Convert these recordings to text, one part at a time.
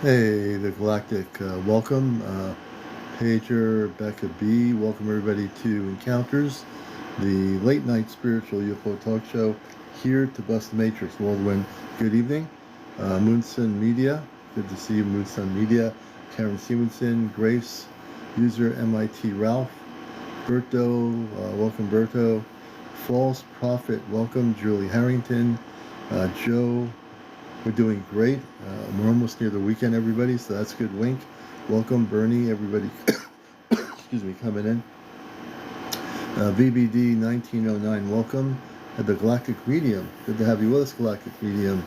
Hey, the Galactic, welcome. Pager, Becca B, welcome everybody to Encounters, the late night spiritual UFO talk show here to bust the Matrix. Whirlwind, good evening. Moonsun Media, good to see you, Moonsun Media. Karen Stevenson, Grace, user MIT Ralph, Berto, welcome Berto. False Prophet, welcome. Julie Harrington, Joe. We're doing great. We're almost near the weekend, everybody, so that's good. Wink. Welcome, Bernie, everybody. Excuse me, coming in. VBD 1909, welcome. The Galactic Medium. Good to have you with us, Galactic Medium.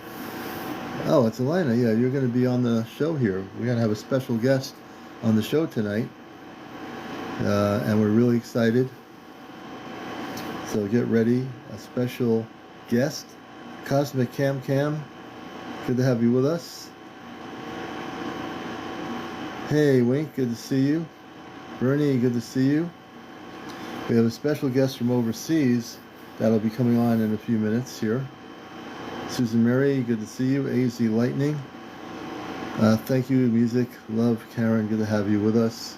Oh, it's Elena. Yeah, you're going to be on the show here. We're going to have a special guest on the show tonight, and we're really excited. So get ready. A special guest, Cosmic Cam Cam. Good to have you with us. Hey, Wink, good to see you. Bernie, good to see you. We have a special guest from overseas that'll be coming on in a few minutes here. Susan Mary, good to see you. AZ Lightning. Thank you, Music. Love, Karen, good to have you with us.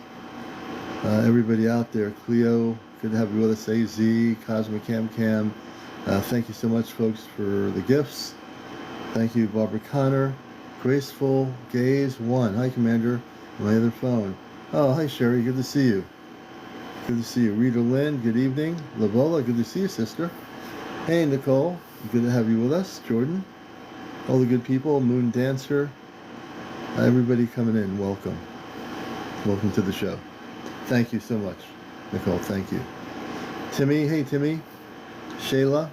Everybody out there, Cleo, good to have you with us. AZ, Cosmic Cam Cam. Thank you so much, folks, for the gifts. Thank you, Barbara Connor. Graceful Gaze 1. Hi, Commander. My other phone. Oh, hi, Sherry. Good to see you. Good to see you. Rita Lynn, good evening. Lavola, good to see you, sister. Hey, Nicole. Good to have you with us. Jordan. All the good people. Moon Dancer. Everybody coming in. Welcome. Welcome to the show. Thank you so much, Nicole. Thank you. Timmy. Hey, Timmy. Shayla.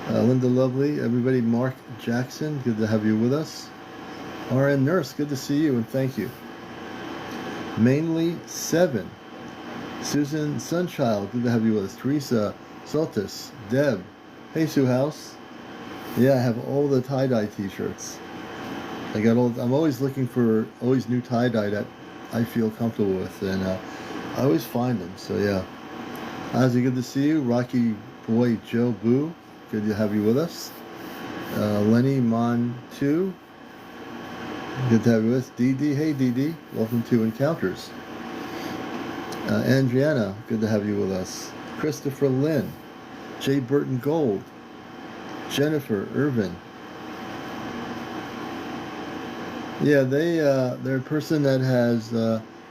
Linda Lovely, everybody, Mark Jackson, good to have you with us. RN Nurse, good to see you and thank you. Mainly 7. Susan Sunchild, good to have you with us. Teresa Soltis, Deb. Hey, Sue House. Yeah, I have all the tie-dye t-shirts. I'm always looking for new tie-dye that I feel comfortable with, and I always find them, so yeah. Ozzy, good to see you. Rocky Boy Joe Boo. Good to have you with us. Lenny Mon 2. Good to have you with us. Dee. Hey, Dee. Welcome to Encounters. Andriana. Good to have you with us. Christopher Lynn. J. Burton Gold. Jennifer Irvin. Yeah, they're a person that has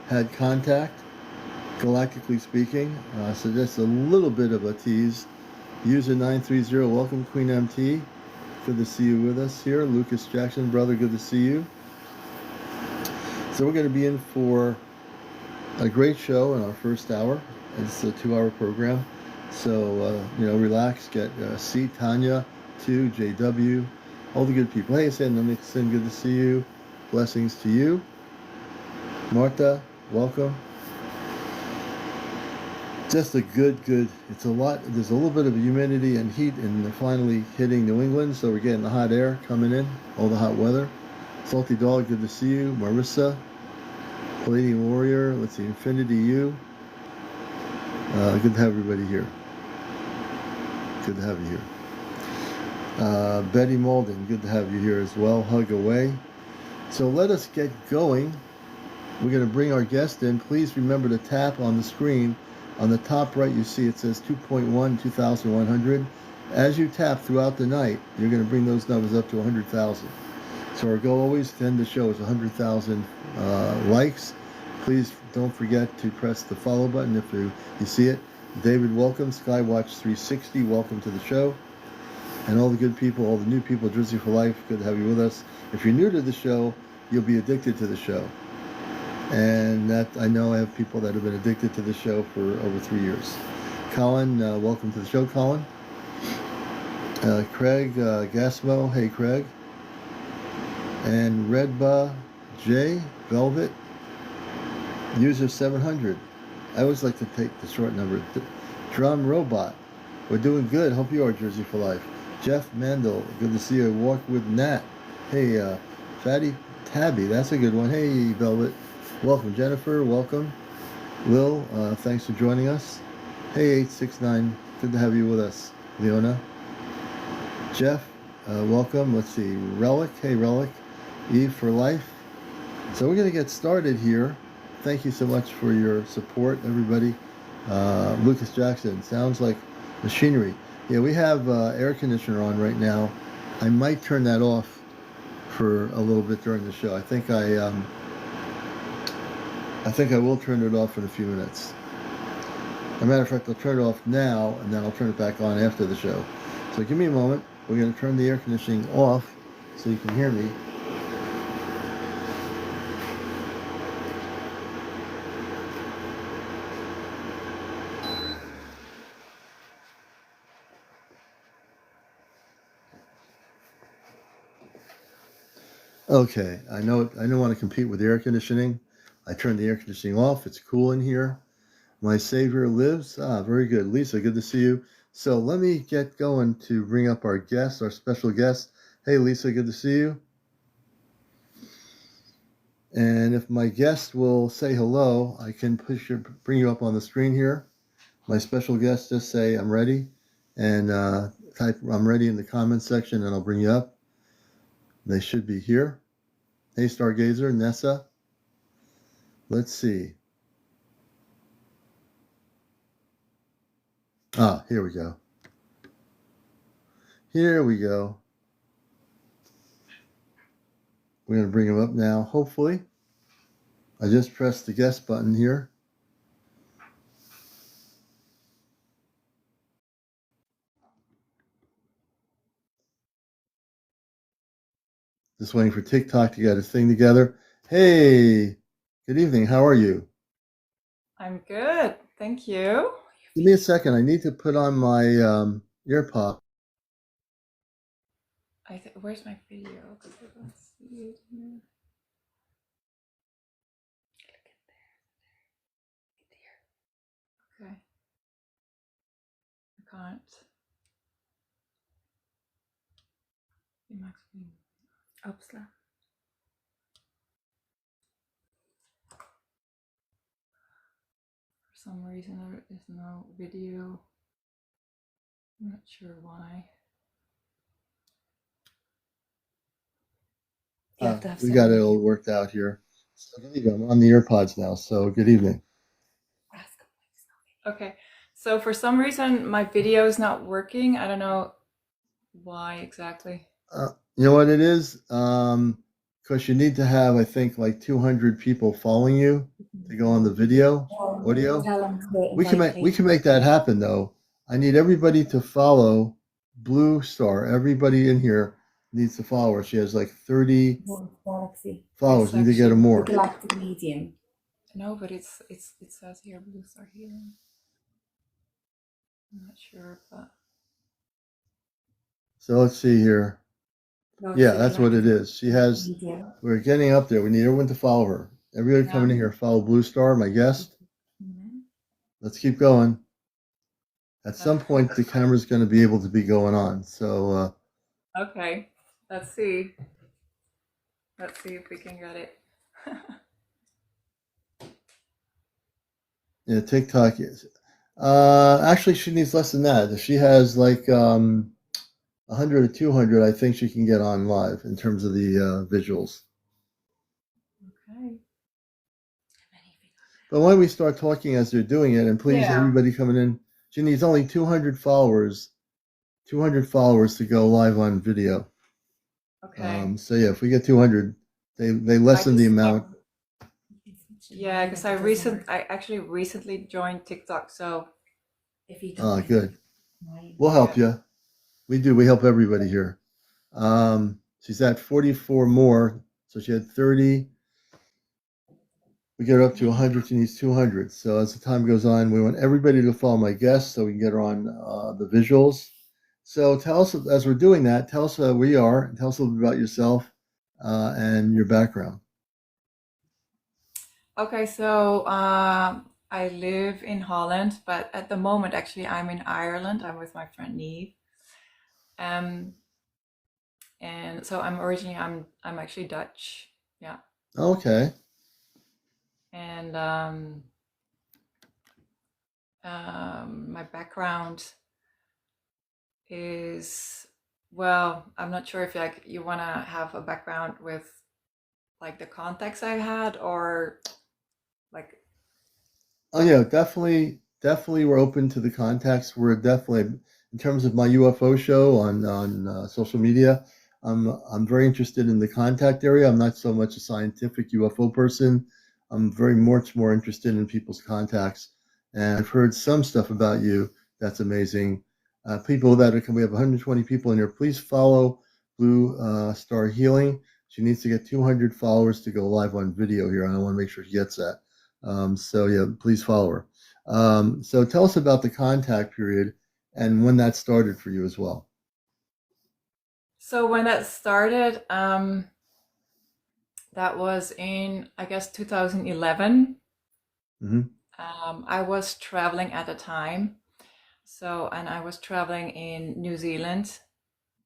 had contact, galactically speaking. So just a little bit of a tease. User 930, welcome, Queen MT. Good to see you with us here. Lucas Jackson, brother, good to see you. So we're going to be in for a great show in our first hour. It's a 2-hour program. So, relax, get a seat. Tanya, 2, JW, all the good people. Hey, San Nixon, good to see you. Blessings to you. Martha, welcome. Just a good, it's a lot, there's a little bit of humidity and heat and finally hitting New England, so we're getting the hot air coming in, all the hot weather. Salty Dog, good to see you. Marissa, Palladium Warrior, let's see, Infinity U. Good to have everybody here. Good to have you here. Betty Malden, good to have you here as well. Hug away. So let us get going. We're going to bring our guest in. Please remember to tap on the screen. On the top right, you see it says 2.1, 2,100. As you tap throughout the night, you're going to bring those numbers up to 100,000. So our goal always to end the show is 100,000 likes. Please don't forget to press the follow button if you see it. David, welcome. Skywatch 360, welcome to the show. And all the good people, all the new people, Jersey for Life, good to have you with us. If you're new to the show, you'll be addicted to the show. And that I know I have people that have been addicted to the show for over 3 years. Colin, welcome to the show, Colin. Craig Gasmo, hey Craig. And Redba J, Velvet, user 700. I always like to take the short number. Drum Robot, we're doing good. Hope you are, Jersey for Life. Jeff Mandel, good to see you. Walk with Nat. Hey, Fatty Tabby, that's a good one. Hey, Velvet. Welcome, Jennifer. Welcome. Lil, thanks for joining us. Hey, 869. Good to have you with us. Leona. Jeff, welcome. Let's see. Relic. Hey, Relic. Eve for Life. So we're going to get started here. Thank you so much for your support, everybody. Lucas Jackson, sounds like machinery. Yeah, we have air conditioner on right now. I might turn that off for a little bit during the show. I think I will turn it off in a few minutes. As a matter of fact, I'll turn it off now, and then I'll turn it back on after the show. So give me a moment. We're going to turn the air conditioning off so you can hear me. Okay, I don't want to compete with air conditioning. I turned the air conditioning off. It's cool in here. My Savior lives. Ah, very good. Lisa, good to see you. So let me get going to bring up our guest, our special guest. Hey, Lisa, good to see you. And if my guest will say hello, I can bring you up on the screen here. My special guest, just say I'm ready, and type I'm ready in the comments section, and I'll bring you up. They should be here. Hey, Stargazer, Nessa. Let's see. Ah, here we go. Here we go. We're going to bring him up now, hopefully. I just pressed the guest button here. Just waiting for TikTok to get its thing together. Hey, good evening. How are you? I'm good. Thank you. Give me a second. I need to put on my earpod. Where's my video? Because I don't see it here. Okay. I can't. Upsla. For some reason there is no video. I'm not sure why. We got it all worked out here. So there you go. I'm on the earpods now. So good evening. Okay. So for some reason my video is not working. I don't know why exactly. You know what it is? Because you need to have, I think, like 200 people following you to go on the video, audio. We can make that happen though. I need everybody to follow Blue Star. Everybody in here needs to follow her. She has like 30 followers. Need to get her more. Galactic Medium. No, but it says here Blue Star Healing. I'm not sure, but So let's see here. Yeah, that's what it is. She has. We're getting up there. We need everyone to follow her. Everybody coming in here, follow Blue Star, my guest. Let's keep going. At some point, the camera's going to be able to be going on. So. Okay, let's see. Let's see if we can get it. Yeah, TikTok is. Actually, she needs less than that. If she has like 100 or 200, I think she can get on live in terms of the visuals. Okay. But why don't we start talking as they're doing it? And please, everybody coming in, she needs only 200 followers. 200 followers to go live on video. Okay. So yeah, if we get 200, they lessen the amount. Yeah, because I actually recently joined TikTok, so if you good. We'll help you. We do. We help everybody here. She's at 44 more, so she had 30. We get her up to 100. She needs 200. So as the time goes on, we want everybody to follow my guest so we can get her on the visuals. So tell us, as we're doing that, tell us where you are, and tell us a little bit about yourself and your background. Okay, so I live in Holland, but at the moment, actually, I'm in Ireland. I'm with my friend Neve. And so I'm actually Dutch. Yeah. Okay. And my background is, well, I'm not sure if you want to have a background with like the contacts I had, or like? Oh yeah, definitely. We're open to the contacts. We're definitely, in terms of my UFO show on social media. I'm very interested in the contact area. I'm not so much a scientific UFO person. I'm very much more interested in people's contacts, and I've heard some stuff about you that's amazing. People that are, we have 120 people in here. Please follow Blue Star Healing. She needs to get 200 followers to go live on video here, and I want to make sure she gets that. So yeah, please follow her. So tell us about the contact period and when that started for you as well. So when that started, that was in, I guess, 2011. Mm-hmm. I was traveling at the time. So, and I was traveling in New Zealand.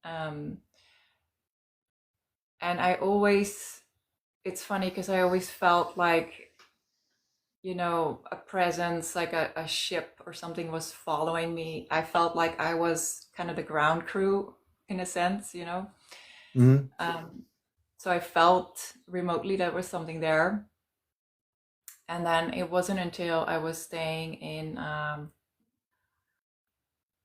And I always, it's funny because I always felt like, a presence, like a ship or something was following me. I felt like I was kind of the ground crew in a sense. Mm-hmm. So I felt remotely there was something there. And then it wasn't until I was staying in,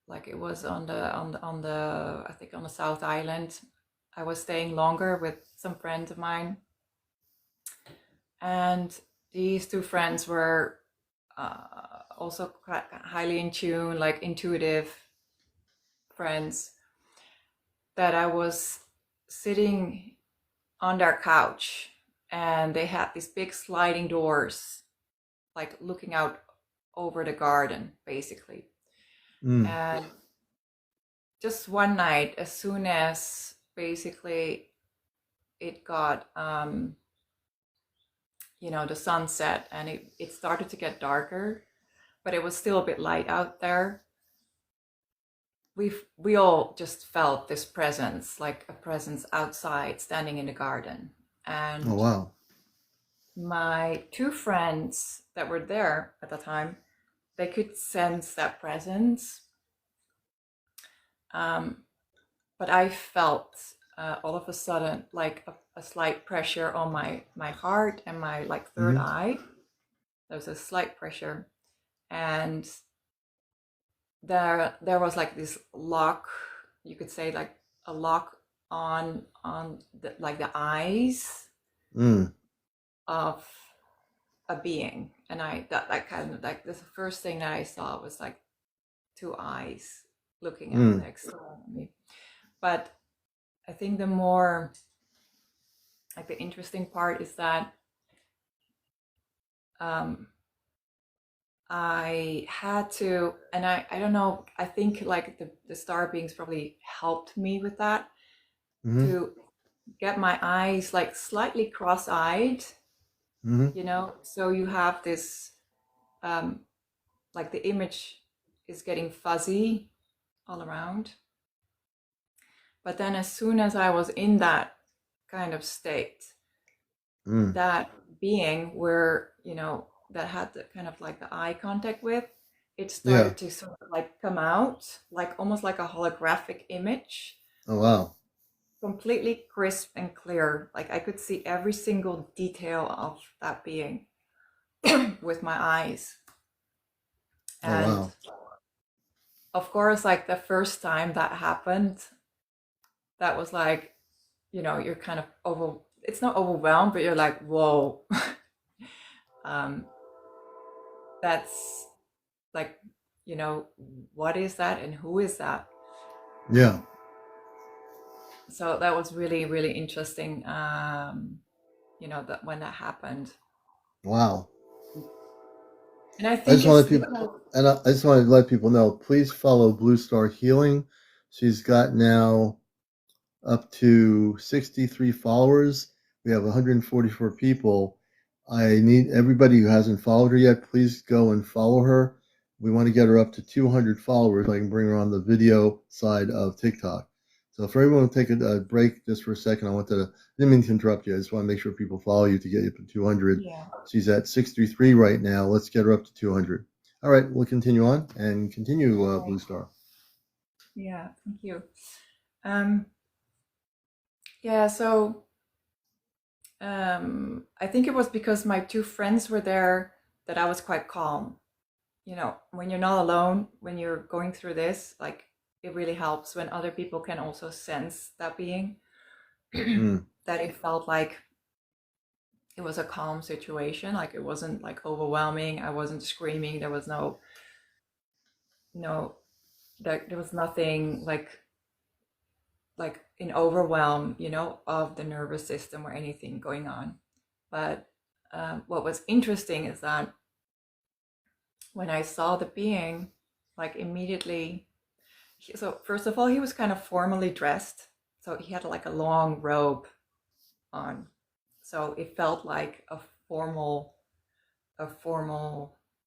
like it was on the I think on the South Island. I was staying longer with some friends of mine, and these two friends were also quite highly in tune, like intuitive friends. That I was sitting on their couch, and they had these big sliding doors, like looking out over the garden, basically. Mm. And just one night, as soon as basically it got, the sunset, and it started to get darker, but it was still a bit light out there. We all just felt this presence, like a presence outside, standing in the garden. Oh And wow. my two friends that were there at the time, they could sense that presence. But I felt all of a sudden like a slight pressure on my heart and my like third Mm-hmm. eye. There was a slight pressure, and there was like this lock. You could say like a lock on the eyes Mm. of a being, and that kind of like the first thing that I saw was like two eyes looking at Mm. next to me. But I think the more like the interesting part is that I had to, and I don't know, I think like the star beings probably helped me with that, Mm-hmm. to get my eyes like slightly cross-eyed, Mm-hmm. so you have this, like the image is getting fuzzy all around. But then as soon as I was in that kind of state, Mm. that being where, that had the kind of like the eye contact with, it Yeah. started to sort of like come out, like almost like a holographic image, Oh wow. completely crisp and clear. Like I could see every single detail of that being with my eyes. Oh And wow. of course, like the first time that happened, that was like, you're kind of it's not overwhelmed, but you're like, whoa. um, that's like, what is that and who is that? Yeah. So that was really, really interesting, that when that happened. Wow. And I I think just want it's to let because, people, and I just want to let people know. Please follow Blue Star Healing. She's got now up to 63 followers. We have 144 people. I need everybody who hasn't followed her yet, please go and follow her. We want to get her up to 200 followers so I can bring her on the video side of TikTok. So for everyone to take a break just for a second, I didn't mean to interrupt you. I just want to make sure people follow you to get you up to 200. yeah, She's at 63 right now. Let's get her up to 200. All right, we'll continue on and continue, Blue Star. yeah, thank you. Yeah, so I think it was because my two friends were there that I was quite calm. When you're not alone, when you're going through this, like it really helps when other people can also sense that being, that it felt like it was a calm situation. Like it wasn't like overwhelming. I wasn't screaming. There was there was nothing like an overwhelm, of the nervous system or anything going on. But what was interesting is that when I saw the being, like immediately, so first of all, he was kind of formally dressed. So he had like a long robe on. So it felt like a formal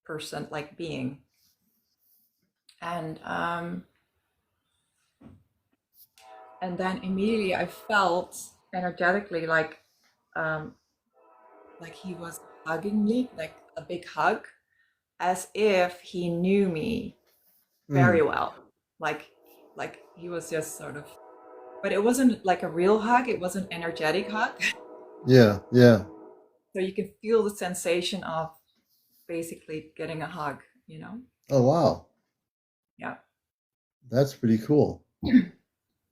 person, like being. And then immediately I felt energetically like he was hugging me, like a big hug, as if he knew me very well. Like he was just sort of, but it wasn't like a real hug, it was an energetic hug. Yeah, yeah. So you can feel the sensation of basically getting a hug, Oh, wow. Yeah. That's pretty cool.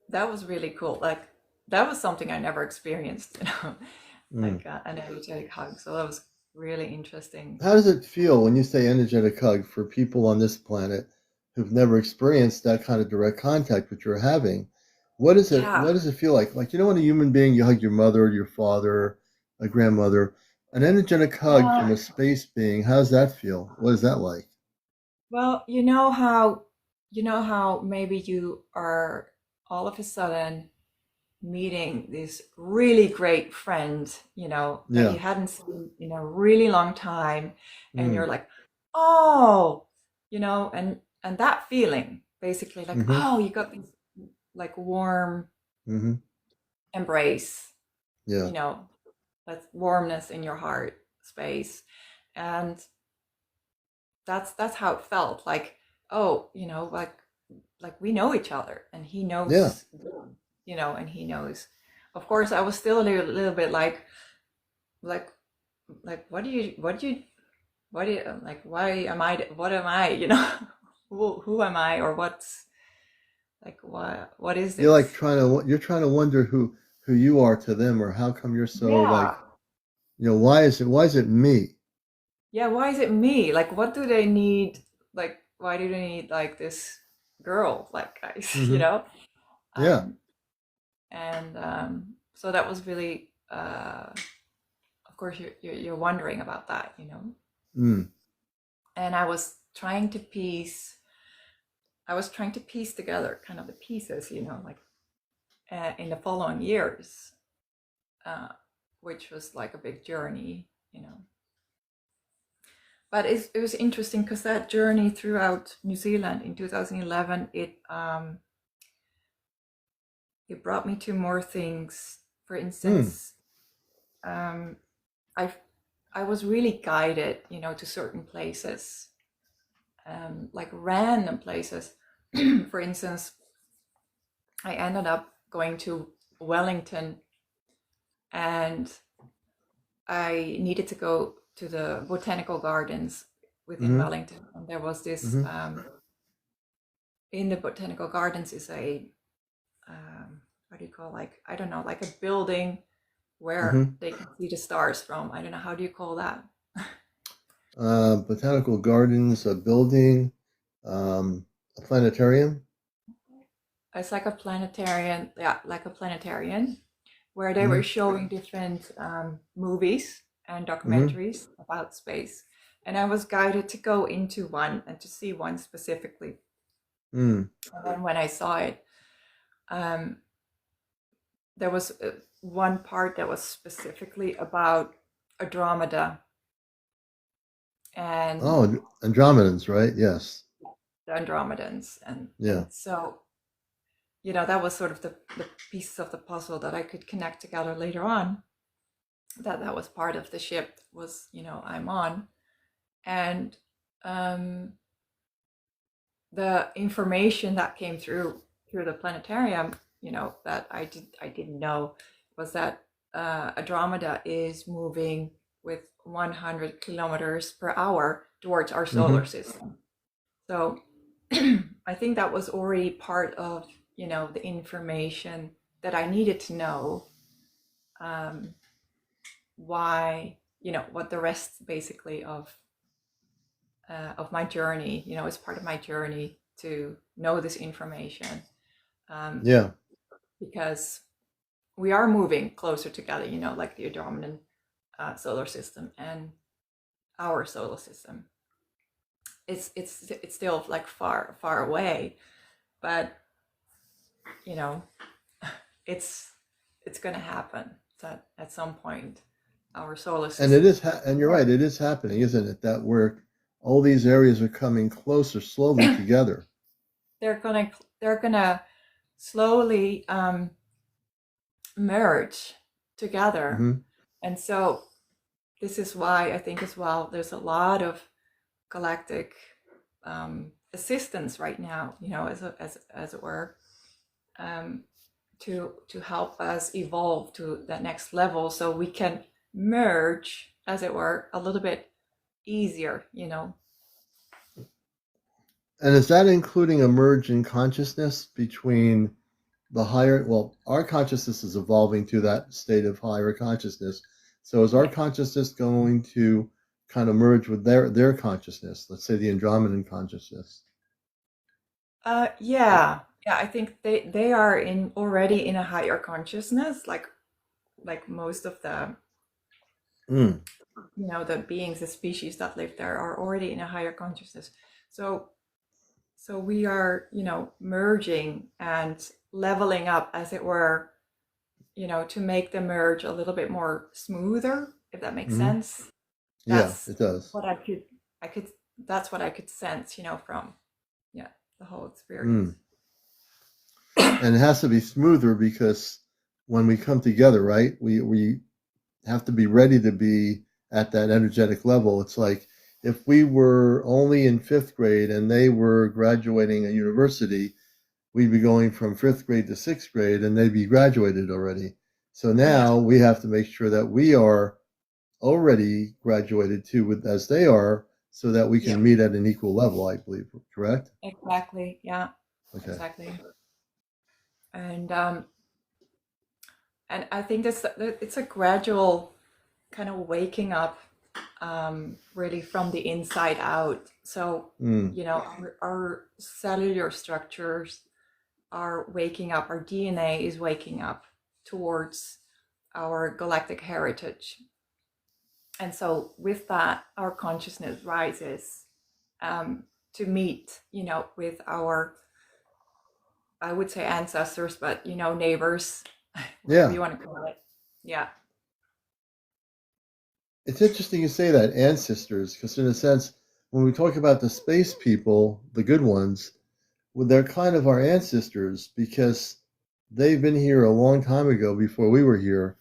That was really cool. Like that was something I never experienced, Mm. like an energetic hug. So that was really interesting. How does it feel when you say energetic hug for people on this planet who've never experienced that kind of direct contact that you're having? What is it? Yeah. What does it feel like? Like, when a human being, you hug your mother, your father, a grandmother, an energetic hug from Well, a space being, how does that feel? What is that like? well, you know how maybe you are all of a sudden meeting this really great friend, that Yeah. you hadn't seen in a really long time, and Mm. you're like, oh, and that feeling, basically, like, Mm-hmm. oh, you got this like warm Mm-hmm. embrace, Yeah. you know, that warmness in your heart space. And that's how it felt. Like, oh, like we know each other, and he Yeah. knows, and he knows. Of course, I was still a little bit like like why am I, what am I, who am I, or what's like, what is You're like this? trying to wonder who you are to them, or how come you're so like, Yeah. why is it me? Yeah, why is it me? Like, what do they need? Like, why do they need like this girl, like guys, Mm-hmm. Yeah. um and so that was really, of course, you're wondering about that, Mm. and I was trying to piece together kind of the pieces, like, in the following years, uh, which was like a big journey, But it was interesting because that journey throughout New Zealand in 2011, it brought me to more things. For Mm. instance, um, I I was really guided, to certain places, like random places. For instance, I ended up going to Wellington, and I needed to go to the botanical gardens within Mm-hmm. Wellington, and there was this, Mm-hmm. in the botanical gardens is a, what do you call, like, I don't know, like a building where Mm-hmm. they can see the stars from. I don't know, how do you call that? Botanical gardens, a building, a planetarium. It's like a planetarium, yeah, like a planetarium, where they were Mm-hmm. showing different, movies and Mm-hmm. documentaries about space. And I was guided to go into one and to see one specifically. Mm. And then when I saw it, um, there was, one part that was specifically about Andromeda and Oh, Andromedans, right? Yes. the Andromedans. And Yeah. so, that was sort of the pieces of the puzzle that I could connect together later on. That was part of the ship was, I'm on. And, um, the information that came through the planetarium, that I didn't know, was that, Andromeda is moving with 100 kilometers per hour towards our Mm-hmm. solar system. So I think that was already part of, the information that I needed to know, why, what the rest basically of my journey, is part of my journey to know this information. Yeah. Because we are moving closer together, like the Andromedan solar system and our solar system. It's still like far away, but it's going to happen that at some point our solar system. And it is, and you're right, it is happening, isn't it? That where all these areas are coming closer, slowly together. They're gonna slowly merge together, Mm-hmm. and so this is why I think as well there's a lot of galactic assistance right now, as it were, to help us evolve to that next level, so we can merge, as it were, a little bit easier, And is that including a merge in consciousness between the higher, well, our consciousness is evolving to that state of higher consciousness. So is our consciousness going to kind of merge with their consciousness, let's say the Andromedan consciousness? Yeah, I think they are already in a higher consciousness, like most of the the beings, the species that live there are already in a higher consciousness. So we are, merging and leveling up, as it were, to make the merge a little bit more smoother, if that makes sense. Yes, it does. What that's what I could sense, from the whole experience. And it has to be smoother because when we come together, right, we have to be ready to be at that energetic level. It's like if we were only in 5th grade and they were graduating a university, we'd be going from 5th grade to 6th grade and they'd be graduated already. So now we have to make sure that we are already graduated too, as they are, so that we can meet at an equal level, I believe, correct? Exactly. Yeah. Okay. Exactly. And I think it's a gradual kind of waking up, really from the inside out. So our cellular structures are waking up, our DNA is waking up towards our galactic heritage. And so with that, our consciousness rises to meet, with our, I would say ancestors, but, neighbors, whatever you want to call it. Yeah. It's interesting you say that, ancestors, because in a sense, when we talk about the space people, the good ones, well, they're kind of our ancestors because they've been here a long time ago before we were here.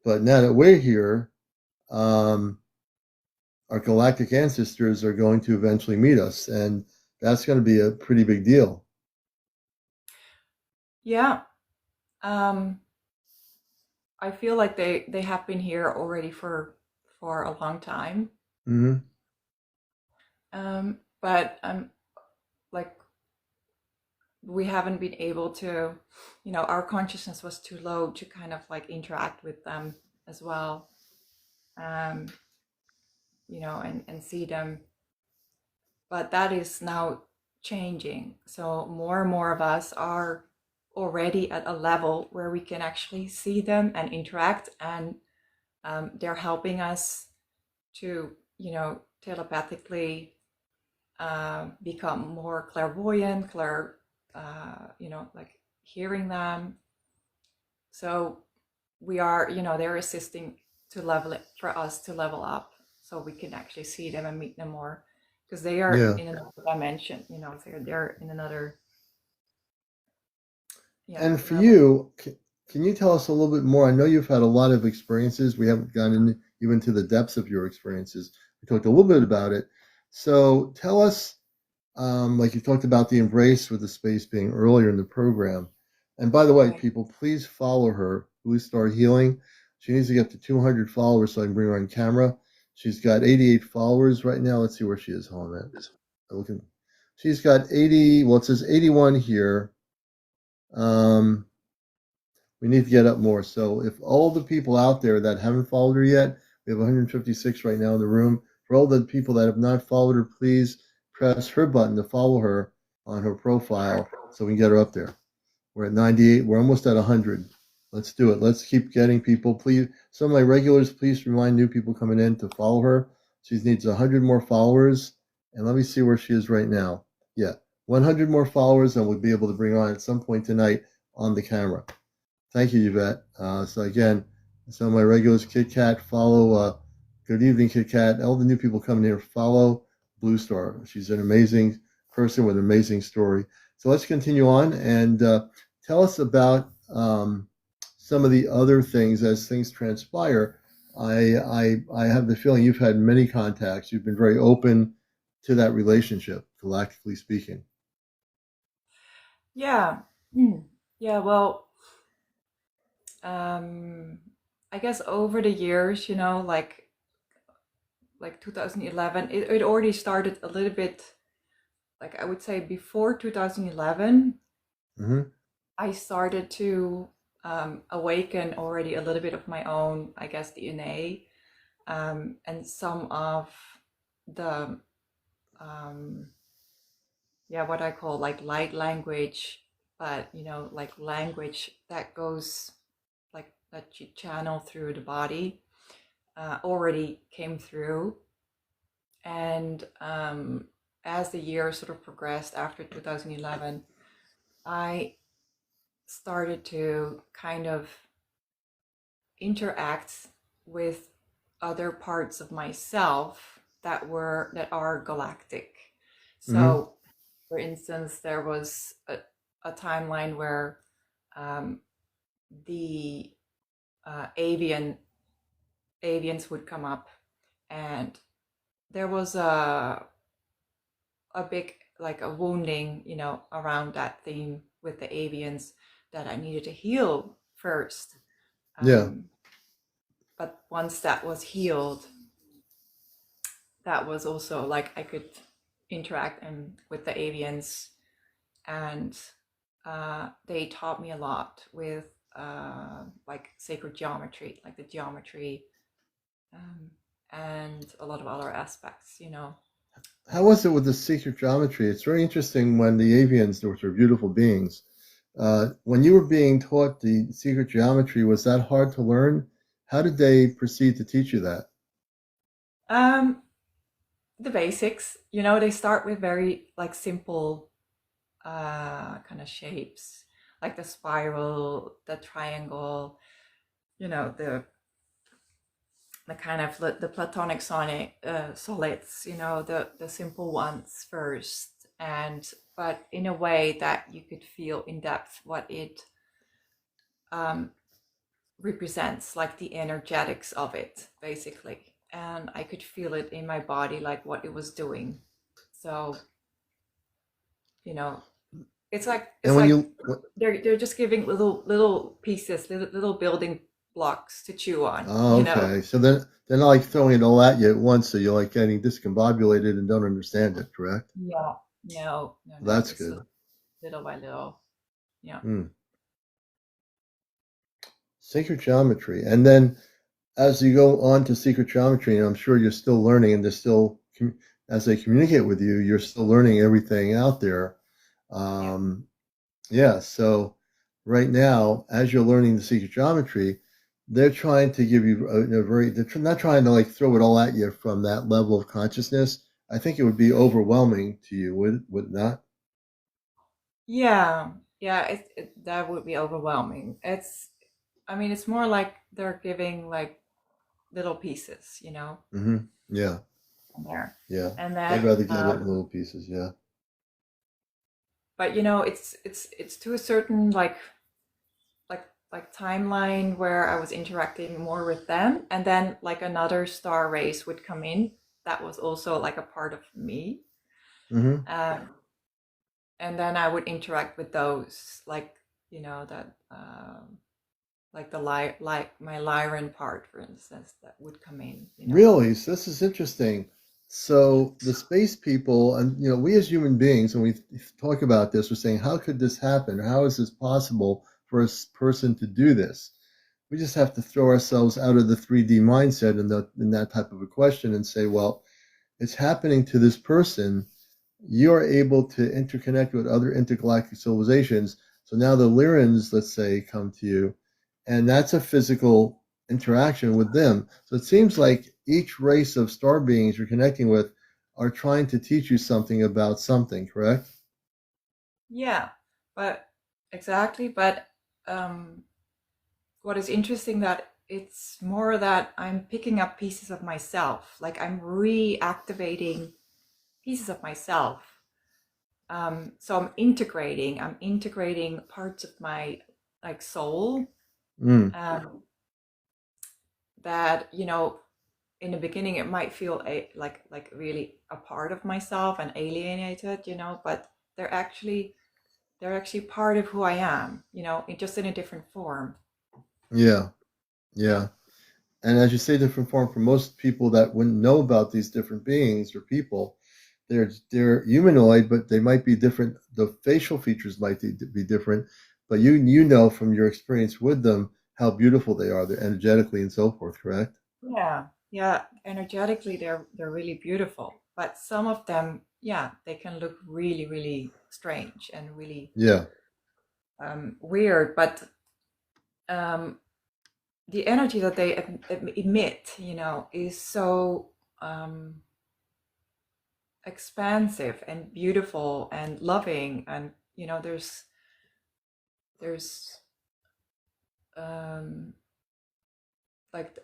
But now that we're here, our galactic ancestors are going to eventually meet us, and that's going to be a pretty big deal. Yeah. I feel like they have been here already for a long time. But like we haven't been able to, our consciousness was too low to kind of like interact with them as well, and see them. But that is now changing. So more and more of us are already at a level where we can actually see them and interact, and they're helping us to, telepathically become more clairvoyant, like hearing them. So we are, they're assisting to level it for us to level up, so we can actually see them and meet them more, because they are in another dimension. They're in another. Yeah. And for you, can you tell us a little bit more? I know you've had a lot of experiences. We haven't gone even to the depths of your experiences. We talked a little bit about it. So tell us, like you talked about the embrace with the space being earlier in the program. And by the way, people, please follow her, Blue Star Healing. She needs to get to 200 followers so I can bring her on camera. She's got 88 followers right now. Let's see where she is. Hold on a minute. Looking. She's got 80. Well, it says 81 here. We need to get up more. So if all the people out there that haven't followed her yet, we have 156 right now in the room. For all the people that have not followed her, please press her button to follow her on her profile so we can get her up there. We're at 98. We're almost at 100. Let's do it. Let's keep getting people. Please, some of my regulars, please remind new people coming in to follow her. She needs 100 more followers. And let me see where she is right now. Yeah, 100 more followers, and we'll be able to bring her on at some point tonight on the camera. Thank you, Yvette. So again, some of my regulars, Kit Kat, follow. Good evening, Kit Kat. All the new people coming here, follow Blue Star. She's an amazing person with an amazing story. So let's continue on and tell us about some of the other things as things transpire. I have the feeling you've had many contacts. You've been very open to that relationship, galactically speaking. Yeah. Yeah, well, I guess over the years, like 2011, it already started a little bit, like I would say before 2011, Mm-hmm. I started to awaken already a little bit of my own, I guess, DNA, and some of the, what I call like light language, but like language that goes like that you channel through the body, already came through. And as the year sort of progressed after 2011, I started to kind of interact with other parts of myself that are galactic. So, Mm-hmm. for instance, there was a timeline where the avians would come up, and there was a big, like a wounding, around that theme with the avians that I needed to heal first. Yeah. But once that was healed, that was also like I could interact with the avians, and they taught me a lot with like sacred geometry, like the geometry, and a lot of other aspects. How was it with the secret geometry? It's very interesting when the avians, which are beautiful beings, when you were being taught the secret geometry, was that hard to learn? How did they proceed to teach you that? Um, the basics, they start with very like simple kind of shapes, like the spiral, the triangle, the kind of the platonic solids, the simple ones first, but in a way that you could feel in depth what it represents, like the energetics of it, basically. And I could feel it in my body, like what it was doing. So, it's like And when you, they're just giving little pieces, little building blocks to chew on, oh, okay, so then they're not like throwing it all at you at once, so you're like getting discombobulated and don't understand it, correct? Yeah. No. That's It's good. little by little. Yeah. Hmm. Secret geometry, and then as you go on to secret geometry, and I'm sure you're still learning, and they're still, as they communicate with you, you're still learning everything out there. Yeah. Yeah, so right now, as you're learning the secret geometry, they're trying to give you they're not trying to like throw it all at you from that level of consciousness. I think it would be overwhelming to you, would it not? Yeah. Yeah. That would be overwhelming. It's more like they're giving like little pieces, Mm-hmm. Yeah, in there. yeah. And I'd then, rather get it in little pieces. Yeah. but it's to a certain like timeline where I was interacting more with them, and then like another star race would come in that was also like a part of me, Mm-hmm. um, and then I would interact with those, like that like my Lyran part, for instance, that would come in. Really? So this is interesting. So the space people, and we as human beings, when we talk about this, we're saying, how could this happen? How is this possible for a person to do this? We just have to throw ourselves out of the 3D mindset in that type of a question and say, well, it's happening to this person. You're able to interconnect with other intergalactic civilizations. So now the Lyrans, let's say, come to you, and that's a physical interaction with them. So it seems like each race of star beings you're connecting with are trying to teach you something about something, correct? Yeah, but exactly. But what is interesting that it's more that I'm picking up pieces of myself, like I'm reactivating pieces of myself. So I'm integrating parts of my like soul, Mm. that in the beginning it might feel like really a part of myself and alienated, but they're actually part of who I am, just in a different form. Yeah, Yeah. yeah. And as you say, different form, for most people that wouldn't know about these different beings or people, they're humanoid, but they might be different. The facial features might be different, but you know from your experience with them how beautiful they are, they're energetically and so forth, correct? Yeah, energetically they're really beautiful, but some of them, yeah, they can look really, really strange and really Yeah, weird, but the energy that they emit, is so expansive and beautiful and loving, and there's um, like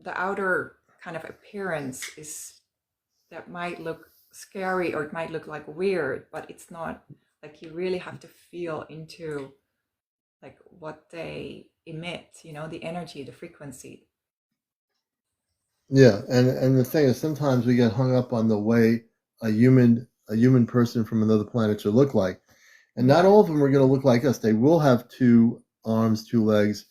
the outer kind of appearance is that might look scary or it might look like weird, but it's not. Like you really have to feel into like what they emit, the energy, the frequency. yeah. And the thing is, sometimes we get hung up on the way a human person from another planet should look like. And not Yeah, all of them are going to look like us. They will have two arms, two legs,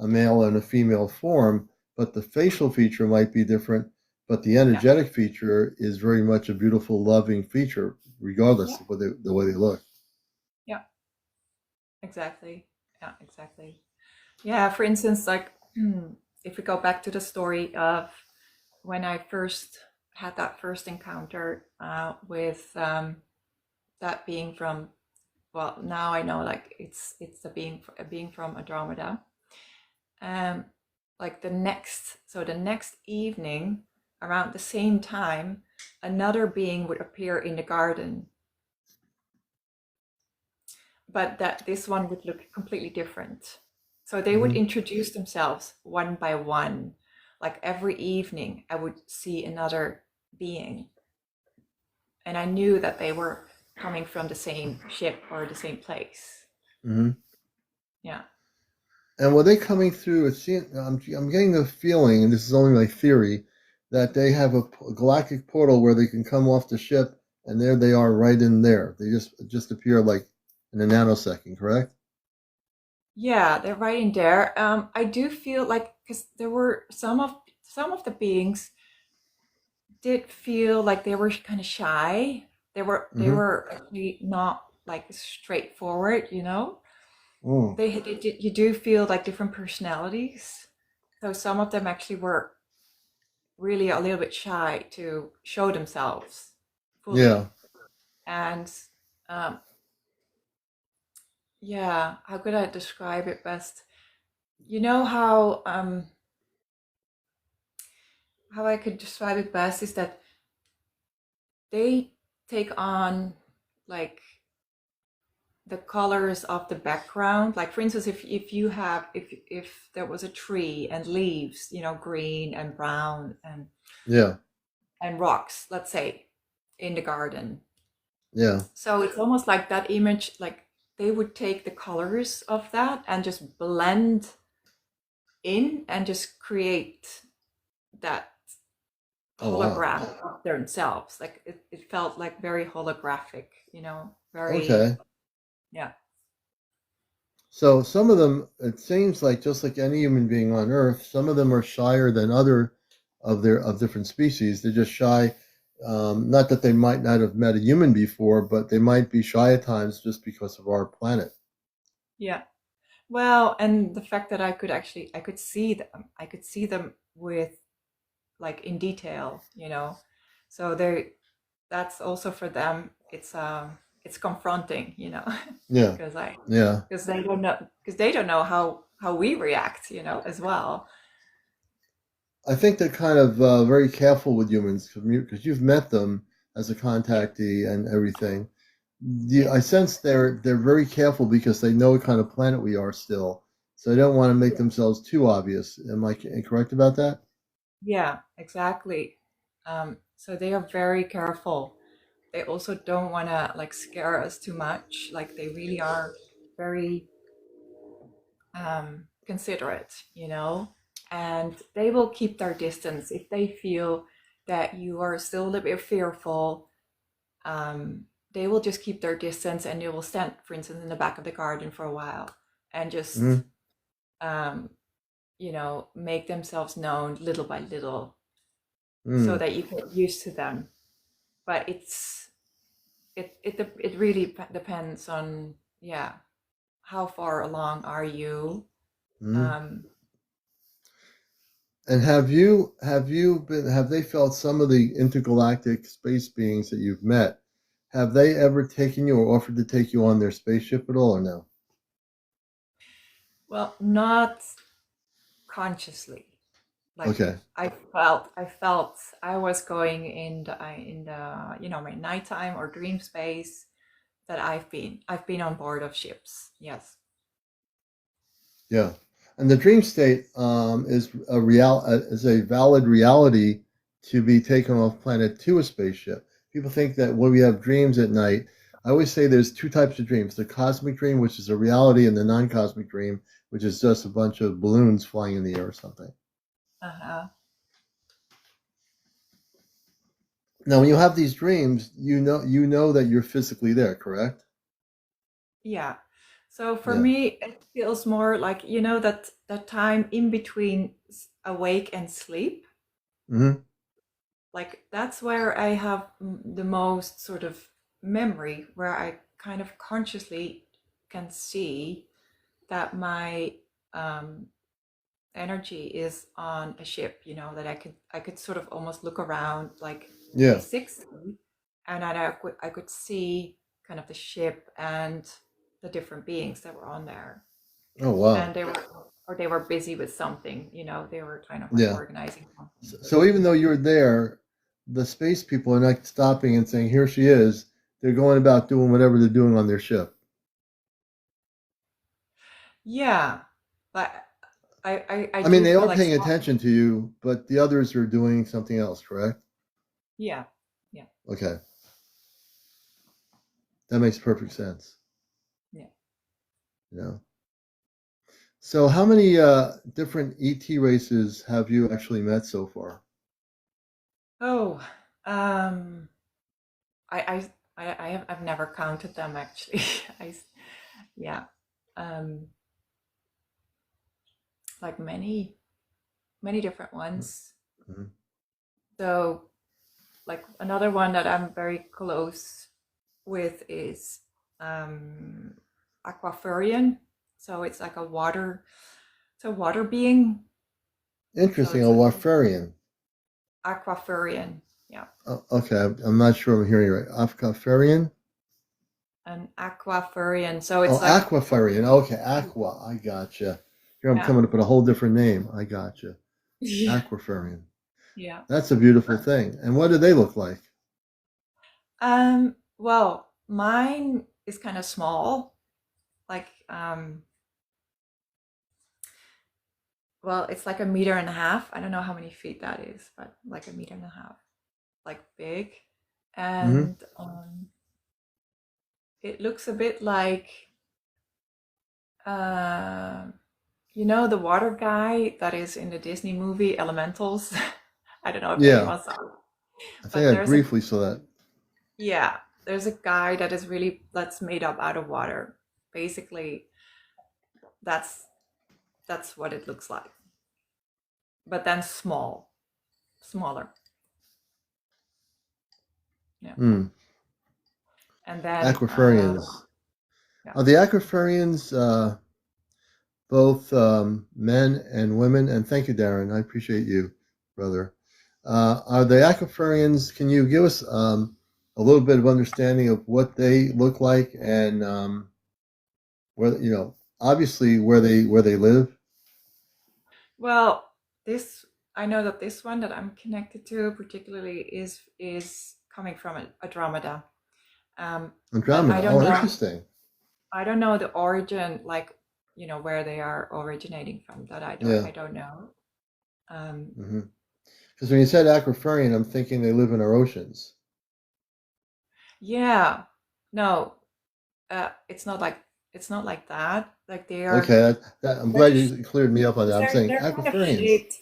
a male and a female form, but the facial feature might be different. But the yeah, energetic feature is very much a beautiful, loving feature, regardless yeah, of the way they look. yeah, exactly. Yeah, exactly. Yeah, for instance, like if we go back to the story of when I first had that first encounter with that being from, well, now I know like it's a being from Andromeda. Um, like the next evening, around the same time, another being would appear in the garden, but that this one would look completely different. So they would Hmm. introduce themselves one by one. Like every evening, I would see another being, and I knew that they were coming from the same ship or the same place. Hmm. Yeah. And were they coming through? I'm getting the feeling, and this is only my theory, that they have a galactic portal where they can come off the ship, and there they are, right in there. They just appear like in a nanosecond, correct? Yeah, they're right in there. I do feel like because there were some of the beings did feel like they were kind of shy. They Mm-hmm. were actually not like straightforward, Mm. You do feel like different personalities. So some of them actually were really a little bit shy to show themselves Yeah. fully. And um, yeah, how could I describe it best? You know how I could describe it best is that they take on like the colors of the background. Like for instance, if there was a tree and leaves, green and brown Yeah. and rocks, let's say, in the garden. Yeah. So it's almost like that image, like they would take the colors of that and just blend in and just create that Oh wow. hologram of themselves. Like it felt like very holographic, very, Okay. yeah. So some of them, it seems like just like any human being on Earth, some of them are shyer than other of different species. They're just shy. Not that they might not have met a human before, but they might be shy at times just because of our planet. Yeah. Well, and the fact that I could see them. I could see them with like in detail, you know. So they that's also for them it's confronting, you know, Yeah, because I yeah. because they don't know how we react, you know, as well. I think they're kind of very careful with humans because you've met them as a Yeah. contactee and everything. Yeah. I sense they're very careful because they know what kind of planet we are still, so they don't want to make Yeah. themselves too obvious. Am I correct about that? Yeah, exactly. So they are very careful. They also don't want to like scare us too much. Like they really are very considerate, you know, and they will keep their distance if they feel that you are still a little bit fearful. They will just keep their distance and they will stand, for instance, in the back of the garden for a while and just, Mm, um, you know, make themselves known little by little so mm, that you get used to them. But it really depends on, yeah, how far along are you? mm. Um, And have they felt some of the intergalactic space beings that you've met? Have they ever taken you or offered to take you on their spaceship at all, or no? well, not consciously. Like Okay, I felt I was going in the you know my nighttime or dream space that I've been on board of ships. Yes. yeah. And the dream state is a valid reality to be taken off planet to a spaceship. People think that when we have dreams at night, I always say there's two types of dreams: the cosmic dream, which is a reality, and the non-cosmic dream, which is just a bunch of balloons flying in the air or something. Uh-huh. Now, when you have these dreams, you know that you're physically there, correct? Yeah. So for Yeah. me, it feels more like you know that time in between awake and sleep. Hmm. Like that's where I have the most sort of memory, where I kind of consciously can see that my um, energy is on a ship, you know, that I could sort of almost look around like Yeah. 360 and then I could see kind of the ship and the different beings that were on there. Oh, wow. And they were busy with something, you know, they were kind of like Yeah. organizing something. So even though you're there, the space people are not stopping and saying, "Here she is." They're going about doing whatever they're doing on their ship. Yeah. But I I mean, do they feel are like paying attention to you, but the others are doing something else, correct? yeah. Yeah. Okay. That makes perfect sense. Yeah. You know. So how many different ET races have you actually met so far? Oh, um I've never counted them actually. Yeah. Um, like many different ones. Mhm. So like another one that I'm very close with is um aquafurian. So it's a water being. So Interesting, a it's a Warfarian. aquafurian. Yeah. Oh, okay, I'm not sure I'm hearing it right. Warfarian? An aquafurian. So Oh, it's like Aquafarian. Okay, Aqua. I gotcha. Here I'm yeah. coming up with a whole different name. I gotcha. Yeah. Aquafarian. Yeah. That's a beautiful thing. And what do they look like? Well, mine is kind of small. Like well, it's like a meter and a half. I don't know how many feet that is, but like a meter and a half, like big. Hmm. And it looks a bit like, uh, you know, the water guy that is in the Disney movie Elementals. I don't know if Yeah, anyone saw it, I think but I briefly saw that. yeah, there's a guy that is really that's made up out of water, basically. that's what it looks like. But then smaller. Yeah. Mm. And then Aquiferians. yeah. Are the Aquiferians both men and women? And thank you, Darren. I appreciate you, brother. Are the Aquiferians? Can you give us a little bit of understanding of what they look like and where obviously where they live? Well, this I know that this one that I'm connected to particularly is coming from Andromeda. But Andromeda. Oh, interesting. I don't know the origin, like where they are originating from. That I don't know. Because when you said Aquiferian, I'm thinking they live in our oceans. Yeah, no, it's not like that. Like they are. Okay, I'm glad you cleared me up on that. I'm saying They're kind of Aquiferians. shaped.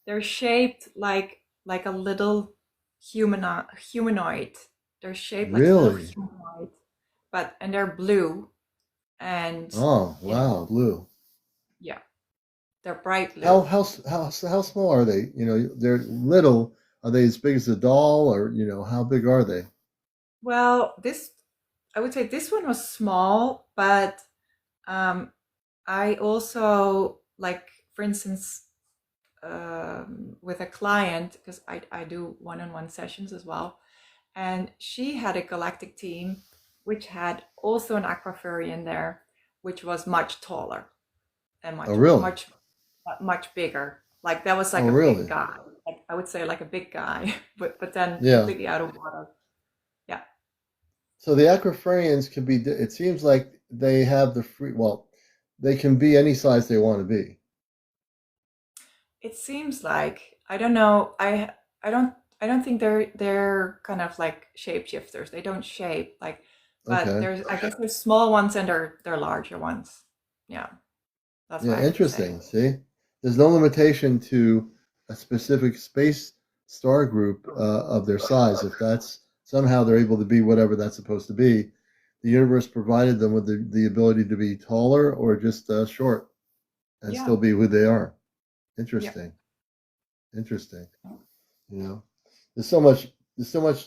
They're shaped like a little humanoid. They're shaped like a little Really? humanoid, and they're blue, and Oh, wow, blue. yeah, they're bright blue. How small are they? They're little. Are they as big as a doll, or how big are they? Well, I would say this one was small, but I also, like, for instance, with a client, because I do one-on-one sessions as well, and she had a galactic team which had also an Aquiferian there, which was much taller and Oh, really? much bigger. Like that was like Oh, a really? big guy. Like I would say like a big guy, but then Yeah. completely out of water. Yeah. So the Aquiferians can be. It seems like they have the free. Well, they can be any size they want to be. It seems like, I don't know. I don't think they're kind of like shapeshifters. They don't shape like, but Okay. I guess there's small ones and they're larger ones. Yeah. That's what Yeah, I could say. interesting. See, there's no limitation to a specific space star group of their size. If that's somehow they're able to be whatever that's supposed to be, the universe provided them with the ability to be taller or just short and Yeah. still be who they are. Yeah. Interesting. Interesting. There's so much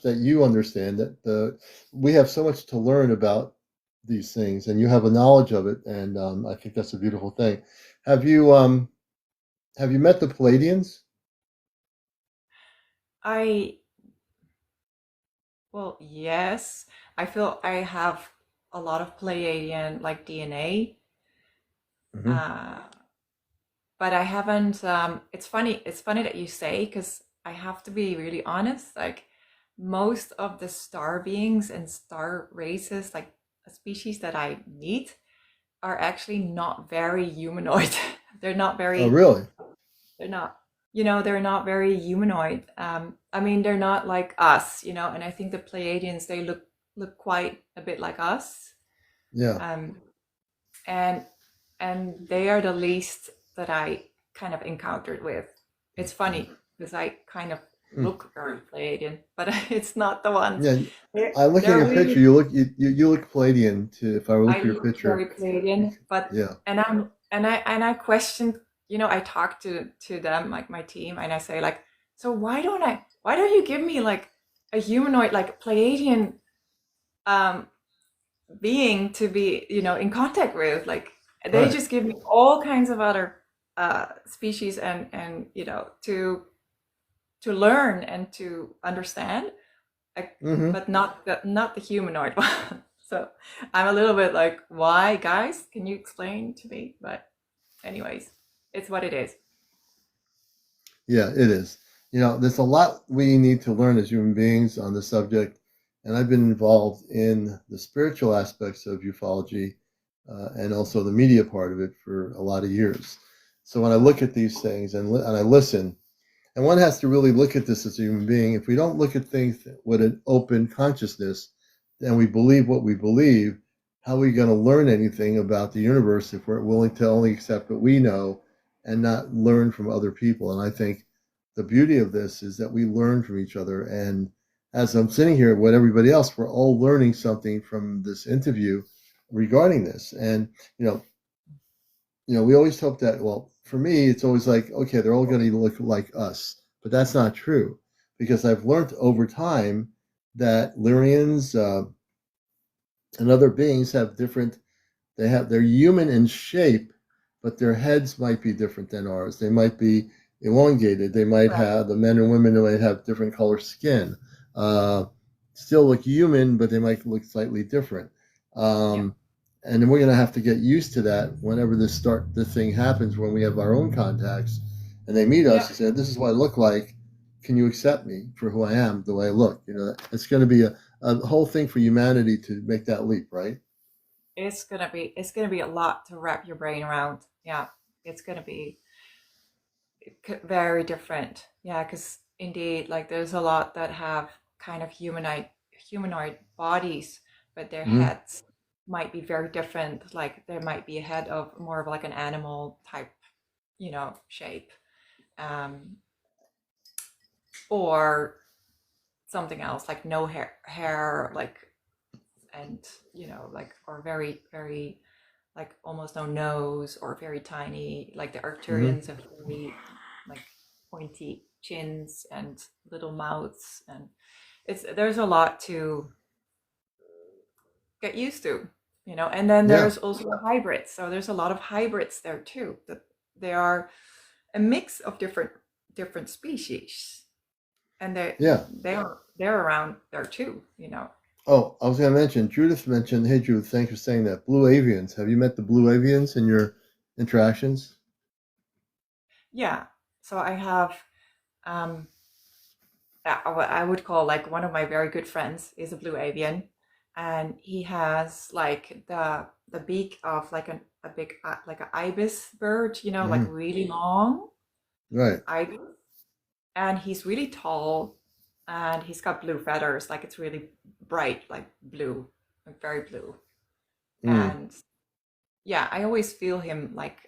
that you understand that we have so much to learn about these things, and you have a knowledge of it, and I think that's a beautiful thing. Have you met the Palladians? Well, yes. I feel I have a lot of Pleiadian like DNA. Mm-hmm. But I haven't. It's funny. It's funny that you say, because I have to be really honest. Like most of the star beings and star races, like a species that I meet, are actually not very humanoid. They're not very. Oh, really? They're not. They're not very humanoid. I mean, they're not like us. And I think the Pleiadians, they look quite a bit like us. Yeah. And they are the least that I kind of encountered with. It's funny because I kind of look very Pleiadian, but it's not the ones. Yeah, I'm looking at your really, picture. You look Palladian too. If I look at your look picture, very Pleiadian, but yeah. and I questioned. I talk to them, like my team, and I say like, so why don't you give me like a humanoid, like Pleiadian being to be in contact with? Like they Right. just give me all kinds of other species and to learn and to understand, Mm-hmm. but not the humanoid one. So I'm a little bit like, why, guys? Can you explain to me? But anyways, it's what it is. Yeah, it is. There's a lot we need to learn as human beings on the subject, and I've been involved in the spiritual aspects of ufology and also the media part of it for a lot of years. So when I look at these things and I listen, and one has to really look at this as a human being. If we don't look at things with an open consciousness and we believe what we believe, how are we going to learn anything about the universe if we're willing to only accept what we know and not learn from other people? And I think the beauty of this is that we learn from each other. And as I'm sitting here with everybody else, we're all learning something from this interview regarding this. And, we always hope that, well, for me, it's always like, okay, they're all going to look like us. But that's not true because I've learned over time that Lyrians and other beings have different, they're human in shape, but their heads might be different than ours. They might be elongated. They might Right. have, the men and women might have different color skin. Uh, Still look human, but they might look slightly different. Yeah. Um, and then we're going to have to get used to that whenever this thing happens, when we have our own contacts and they meet us Yeah. and say, "This is what I look like. Can you accept me for who I am, the way I look?" It's going to be a whole thing for humanity to make that leap, right? It's gonna be a lot to wrap your brain around. Yeah. It's gonna be very different. Yeah, because indeed, like there's a lot that have kind of humanoid bodies, but their Mm-hmm. heads might be very different. Like there might be a head of more of like an animal type, shape, um, or something else like no hair, like and like or very very like almost no nose or very tiny. Like the Mm-hmm. Arcturians have very like pointy chins and little mouths, and there's a lot to get used to, and then Yeah. there's also hybrids. So there's a lot of hybrids there too, that they are a mix of different species, and Yeah. they're around there too. Oh, I was going to mention, Judith mentioned, hey, Judith, thanks for saying that. Blue avians. Have you met the blue avians in your interactions? Yeah. So I have um what I would call like one of my very good friends is a blue avian, and he has like the beak of like a big like an ibis bird, like Hmm. really long Right. ibis, and he's really tall, and he's got blue feathers, like it's really bright, like blue, like very blue, Mm. and yeah, I always feel him like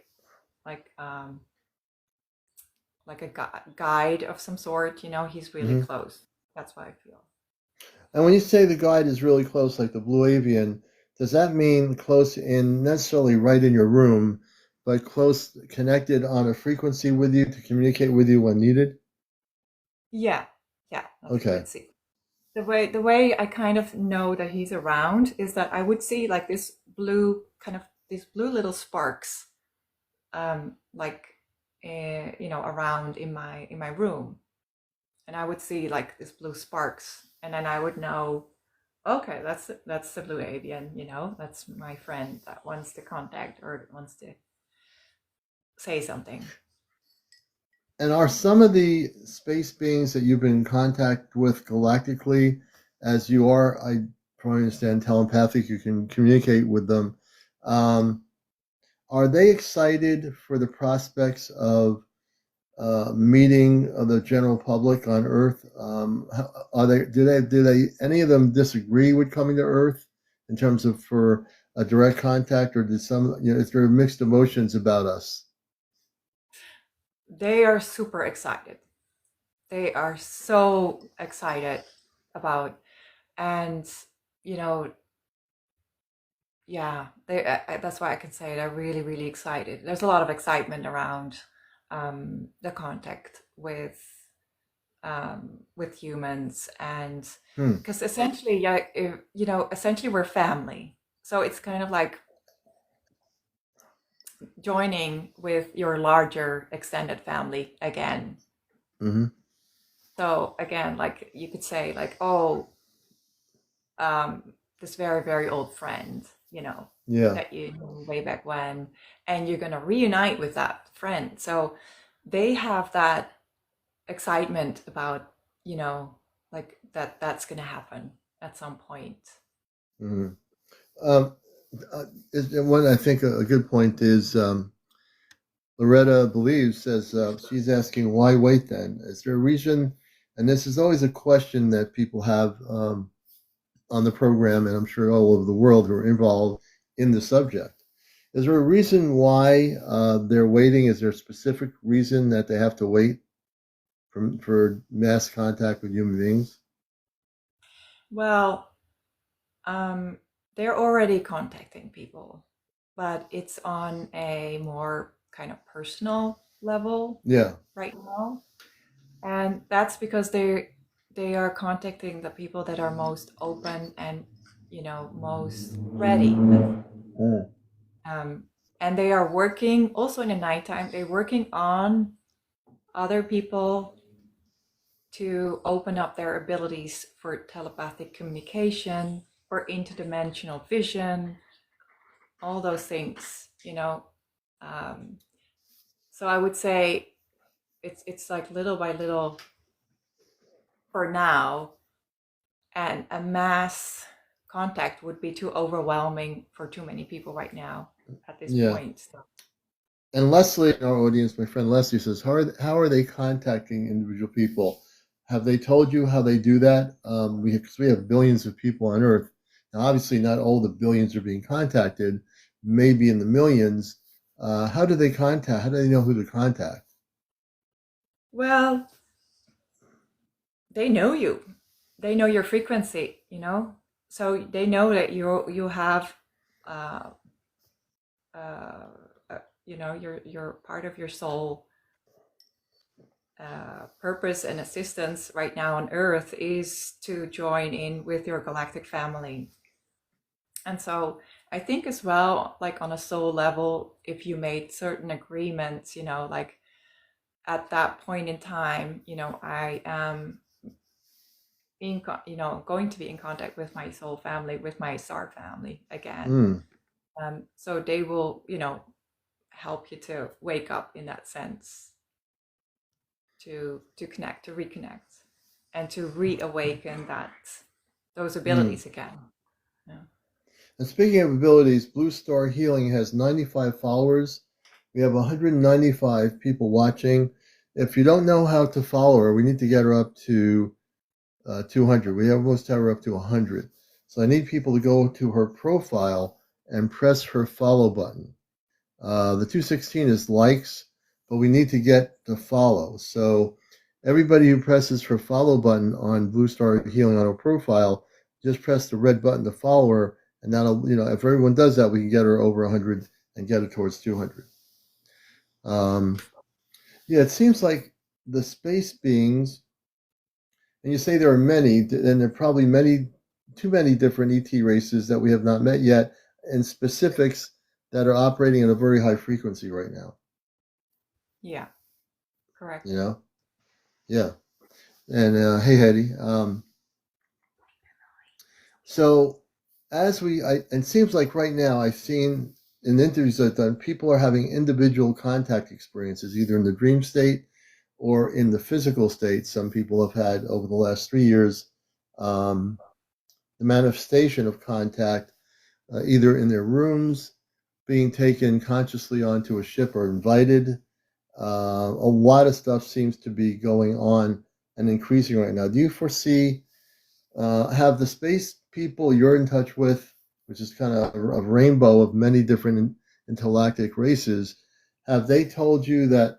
like a guide of some sort. He's really Hmm. close. That's what I feel. And when you say the guide is really close, like the blue avian, does that mean close in, necessarily right in your room, but close, connected on a frequency with you to communicate with you when needed? Yeah, yeah, that's Okay. frequency. The way I kind of know that he's around is that I would see like this blue kind of these blue little sparks, like around in my room, and I would see like these blue sparks, and then I would know, okay, that's the blue avian, that's my friend that wants to contact or wants to say something. And are some of the space beings that you've been in contact with galactically, as you are, I probably understand, telepathic, you can communicate with them. Um, are they excited for the prospects of meeting of the general public on Earth? Are they? Do they? Any of them disagree with coming to Earth in terms of for a direct contact, or did some? Is there mixed emotions about us? They are super excited. They are so excited about, and you know yeah, that's why I can say they're really really excited. There's a lot of excitement around the contact with humans, and Hmm. because essentially, yeah, essentially we're family, so it's kind of like joining with your larger extended family again. Hmm. So again, like you could say like, oh, um, this very, very old friend, Yeah. that you knew way back when, and you're going to reunite with that friend. So they have that excitement about, like that's going to happen at some point. Hmm. Um, One, I think a good point is, Loretta believes, says, she's asking, why wait then? Is there a reason? And this is always a question that people have, on the program, and I'm sure all over the world, who are involved in the subject. Is there a reason why they're waiting? Is there a specific reason that they have to wait for mass contact with human beings? Well, um, they're already contacting people. but it's on a more kind of personal level Yeah. right now. And that's because they are contacting the people that are most open and, most ready. And they are working also in the nighttime. They're working on other people to open up their abilities for telepathic communication or interdimensional vision, all those things, So I would say it's like little by little for now, and a mass contact would be too overwhelming for too many people right now at this Yeah. point. So. And Leslie in our audience, my friend Leslie, says, how are they contacting individual people? Have they told you how they do that? Because we have billions of people on Earth. Now, obviously, not all the billions are being contacted, maybe in the millions. How do they contact? How do they know who to contact? Well, they know you. They know your frequency, So they know that you have, your part of your soul purpose and assistance right now on Earth is to join in with your galactic family. And so I think as well, like on a soul level, if you made certain agreements, like at that point in time, I am going to be in contact with my soul family, with my star family again. So they will, help you to wake up in that sense, to connect, to reconnect, and to reawaken those abilities again. Yeah. And speaking of abilities, Blue Star Healing has 95 followers. We have 195 people watching. If you don't know how to follow her, we need to get her up to 200. We almost have her up to 100. So I need people to go to her profile and press her follow button. The 216 is likes, but we need to get the follow. So everybody who presses her follow button on Blue Star Healing on her profile, just press the red button to follow her, and that'll, if everyone does that, we can get her over 100 and get it towards 200. Yeah, it seems like the space beings, and you say there are many, and there are probably too many different ET races that we have not met yet, and specifics that are operating at a very high frequency right now. Yeah, correct. Yeah. And hey, Hetty. So it seems like right now I've seen in interviews I've done, people are having individual contact experiences, either in the dream state or in the physical state. Some people have had over the last 3 years the manifestation of contact, either in their rooms, being taken consciously onto a ship or invited. A lot of stuff seems to be going on and increasing right now. Do you foresee, have the space people you're in touch with, which is kind of a rainbow of many different intergalactic races, have they told you that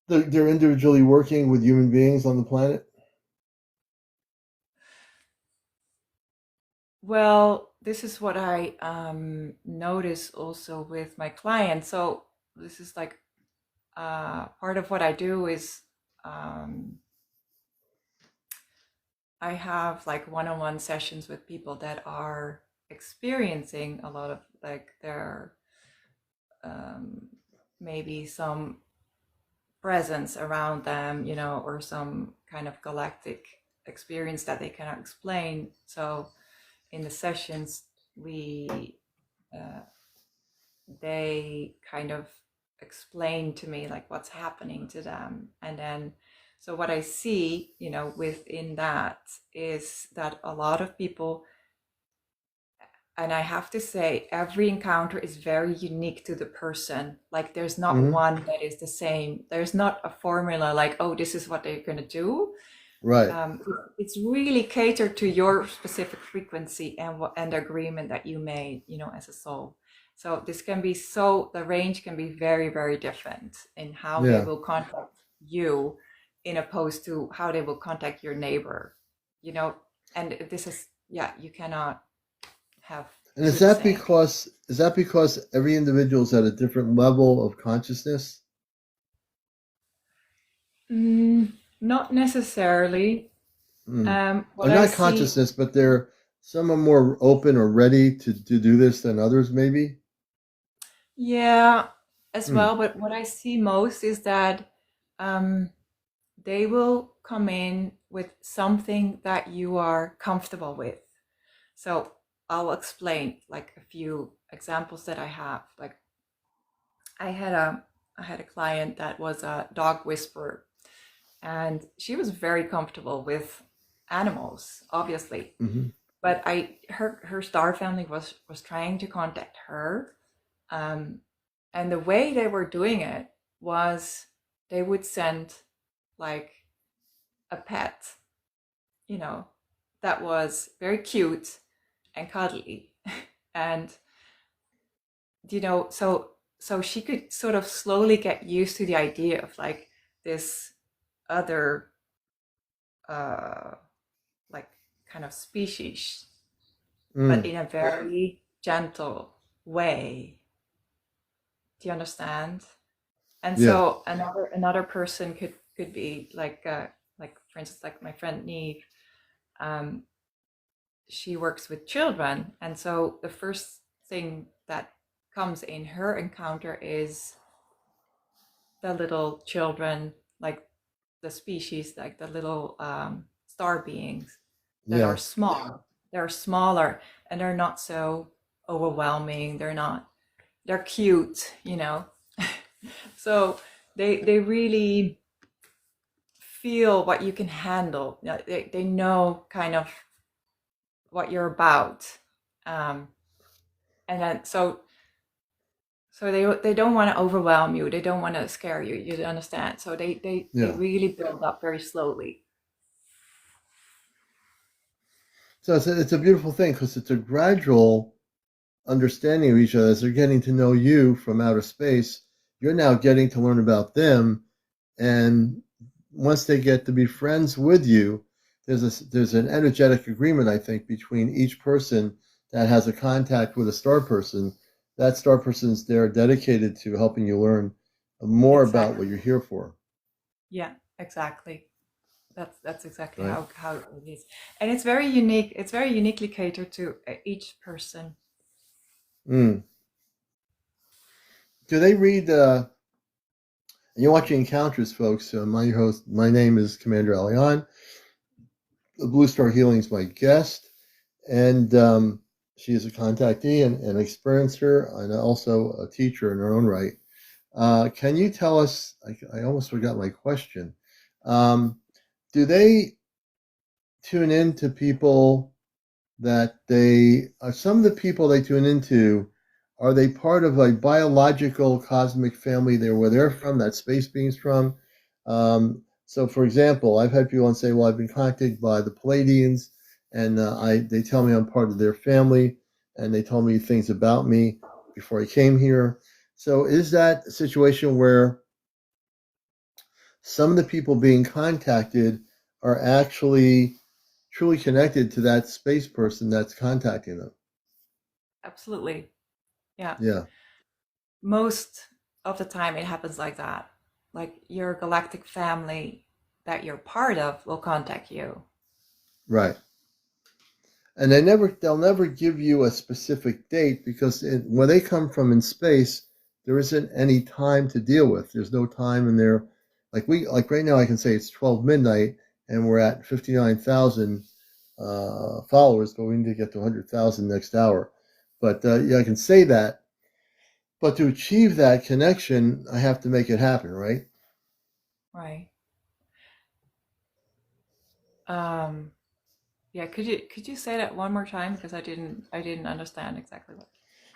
they're individually working with human beings on the planet? Well, this is what I notice also with my clients. So this is like part of what I do is I have like one-on-one sessions with people that are experiencing a lot of like their maybe some presence around them, or some kind of galactic experience that they cannot explain. So in the sessions, they kind of explain to me like what's happening to them, and then so what I see, within that is that a lot of people, and I have to say, every encounter is very unique to the person. Like there's not one that is the same. There's not a formula like, oh, this is what they're going to do. Right. It's really catered to your specific frequency and the agreement that you made, as a soul. So the range can be very, very different in how they will contact you, in opposed to how they will contact your neighbor, and this is, you cannot have And I should say. is that because every individual is at a different level of consciousness? Not necessarily. Mm. Or What I not see, consciousness, but some are more open or ready to do this than others, maybe. yeah, as Mm. well. But what I see most is that um, they will come in with something that you are comfortable with. So I'll explain like a few examples that I have. Like I had a I had a client that was a dog whisperer, and she was very comfortable with animals, obviously. Hmm. But her star family was trying to contact her, um, and the way they were doing it was they would send like a pet, you know, that was very cute and cuddly, and so she could sort of slowly get used to the idea of like this other uh like kind of species, but Mm. in a very gentle way. Do you understand? And Yeah. so another person could be like for instance like my friend Neve. um she works with children, and so the first thing that comes in her encounter is the little children, like the species, like the little star beings that are Yeah. small. They're smaller and they're not so overwhelming. They're cute, you know. So they really feel what you can handle. You know, they know kind of what you're about. Um, and then so they don't want to overwhelm you. They don't want to scare you. You understand? So they Yeah. really build up very slowly. So it's a beautiful thing because it's a gradual understanding of each other as they're getting to know you from outer space. You're now getting to learn about them, and once they get to be friends with you, there's an energetic agreement, I think, between each person that has a contact with a star person. That star person's there dedicated to helping you learn more about what Exactly. you're here for, Yeah, exactly. That's exactly right? how it is. And it's very unique. It's very uniquely catered to each person. Mm. Do they read? You're watching Encounters, folks. My name is CmdrAleon. The Blue Star Healing is my guest, and she is a contactee and an experiencer, and also a teacher in her own right. Can you tell us? I almost forgot my question. Um, do they tune in to people that they are some of the people they tune into? Are they part of a biological cosmic family there where they're from, that space beings from? So, for example, I've had people say, "Well, I've been contacted by the Palladians, and they tell me I'm part of their family, and they told me things about me before I came here." So, is that a situation where some of the people being contacted are actually truly connected to that space person that's contacting them? Absolutely. Yeah. Yeah, Most of the time it happens like that. Like your galactic family that you're part of will contact you. right. And they'll never give you a specific date because where they come from in space, there isn't any time to deal with. There's no time in there. Like right now, I can say it's 12 midnight and we're at 59,000 followers, but we need to get to 100,000 next hour. But yeah, I can say that. But to achieve that connection, I have to make it happen, right? Right. Um yeah, could you say that one more time because I didn't understand exactly what.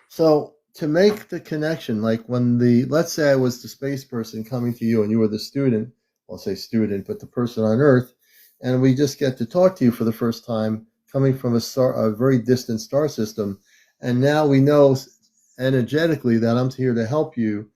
So to make the connection, like let's say I was the space person coming to you and you were the student, I'll say student, but the person on Earth, and we just get to talk to you for the first time, coming from a very distant star system, and now we know energetically that I'm here to help you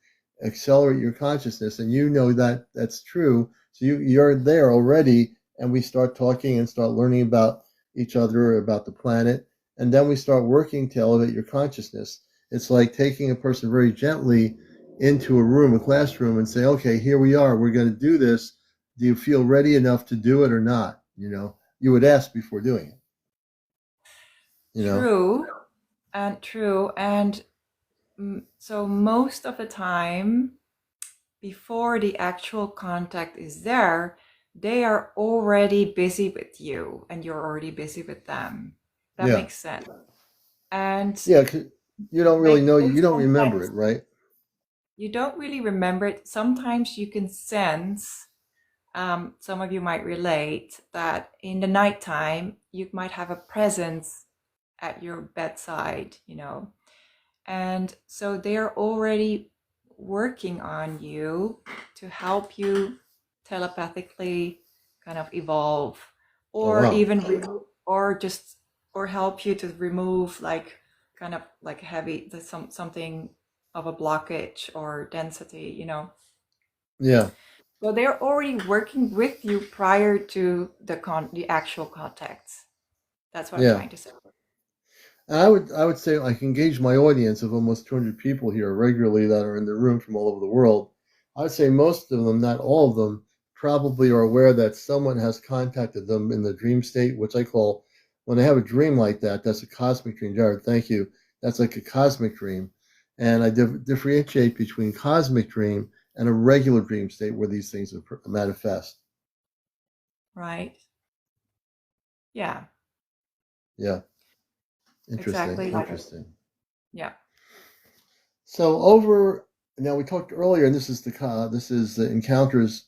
accelerate your consciousness, and you know that that's true. So you're there already, and we start talking and start learning about each other, about the planet, and then we start working to elevate your consciousness. It's like taking a person very gently into a room, a classroom, and say, okay, here we are, we're going to do this. Do you feel ready enough to do it or not? You would ask before doing it. True. And so most of the time, before the actual contact is there, they are already busy with you and you're already busy with them. That makes sense. And yeah, 'cause you don't really know, you don't remember it, right? You don't really remember it. Sometimes you can sense, some of you might relate, that in the nighttime, you might have a presence at your bedside, and so they're already working on you to help you telepathically kind of evolve, or or help you to remove like kind of like heavy something of a blockage or density. Yeah. So they're already working with you prior to the actual contacts. That's what I'm trying to say. And I would say I can engage my audience of almost 200 people here regularly that are in the room from all over the world. I would say most of them, not all of them, probably are aware that someone has contacted them in the dream state, which I call, when they have a dream like that, that's a cosmic dream. Jared, thank you. That's like a cosmic dream. And I differentiate between cosmic dream and a regular dream state where these things manifest. Right. Yeah. Yeah. Interesting. Exactly. Interesting. Yeah. So now we talked earlier, and this is the encounters.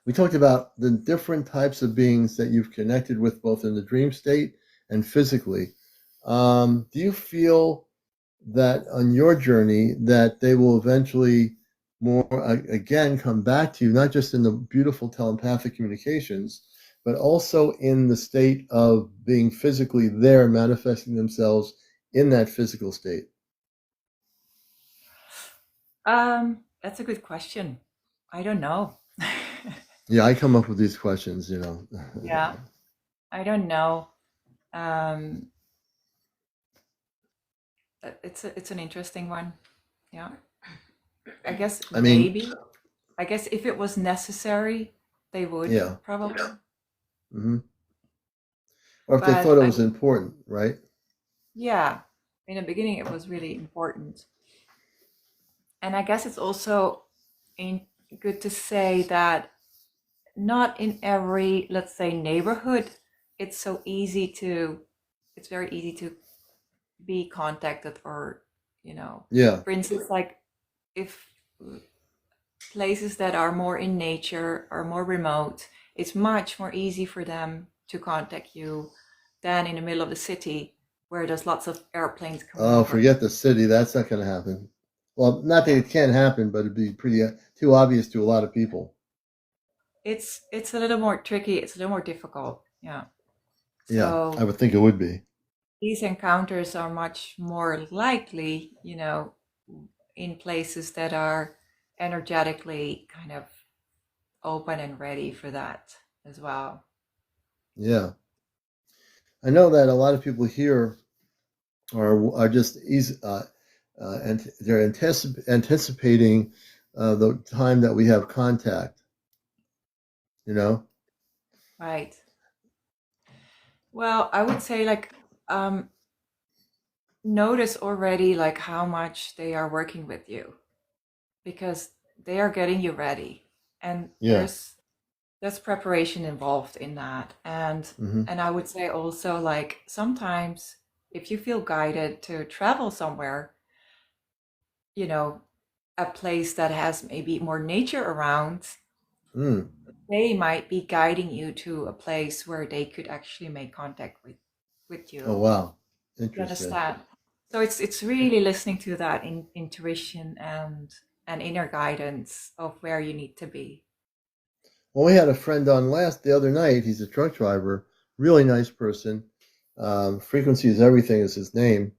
We talked about the different types of beings that you've connected with, both in the dream state and physically. Do you feel that on your journey that they will eventually more again come back to you, not just in the beautiful telepathic communications, but also in the state of being physically there, manifesting themselves in that physical state? That's a good question. I don't know. Yeah, I come up with these questions, Yeah, I don't know. It's an interesting one. Yeah, I guess maybe. I guess if it was necessary, they would probably. Mm-hmm. Or if they thought it was important, right? Yeah, in the beginning it was really important. And I guess it's also good to say that not in every, let's say, neighborhood, it's very easy to be contacted, or, for instance, like if places that are more in nature are more remote, it's much more easy for them to contact you than in the middle of the city where there's lots of airplanes coming over. Forget the city. That's not going to happen. Well, not that it can't happen, but it'd be pretty too obvious to a lot of people. It's a little more tricky. It's a little more difficult. Yeah. So I would think it would be. These encounters are much more likely, in places that are energetically kind of open and ready for that as well. Yeah. I know that a lot of people here are just easy, and they're anticipating the time that we have contact. Right. Well, I would say notice already like how much they are working with you, because they are getting you ready, and there's preparation involved in that. And I would say also, like, sometimes if you feel guided to travel somewhere, a place that has maybe more nature around, they might be guiding you to a place where they could actually make contact with you. Oh, wow. Interesting. You understand? So it's really listening to that intuition and inner guidance of where you need to be. Well, we had a friend on the other night. He's a truck driver, really nice person. Frequency is Everything is his name.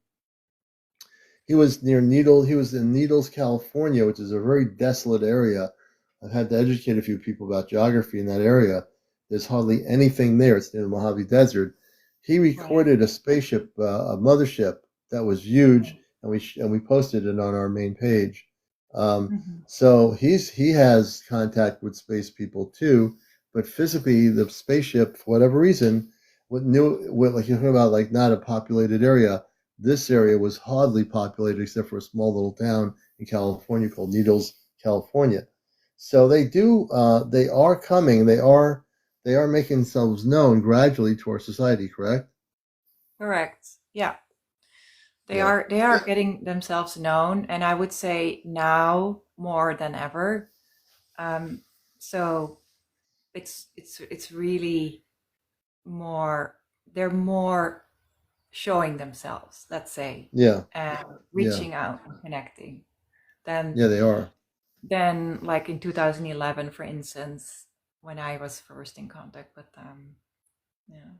He was in Needles, California, which is a very desolate area. I've had to educate a few people about geography in that area. There's hardly anything there. It's near the Mojave Desert. he recorded a spaceship, a mothership that was huge, and we posted it on our main page. Mhm. So he has contact with space people too, but physically the spaceship, for whatever reason, like you're talking about, like not a populated area. This area was hardly populated except for a small little town in California called Needles, California. So they are coming. They are making themselves known gradually to our society. Correct? Correct. Yeah. Yeah. They are getting themselves known, and I would say now more than ever. So it's really more, they're more showing themselves, let's say, Yeah. and Yeah. reaching out and connecting than Yeah. They are. like in 2011, for instance, when I was first in contact with them. Yeah.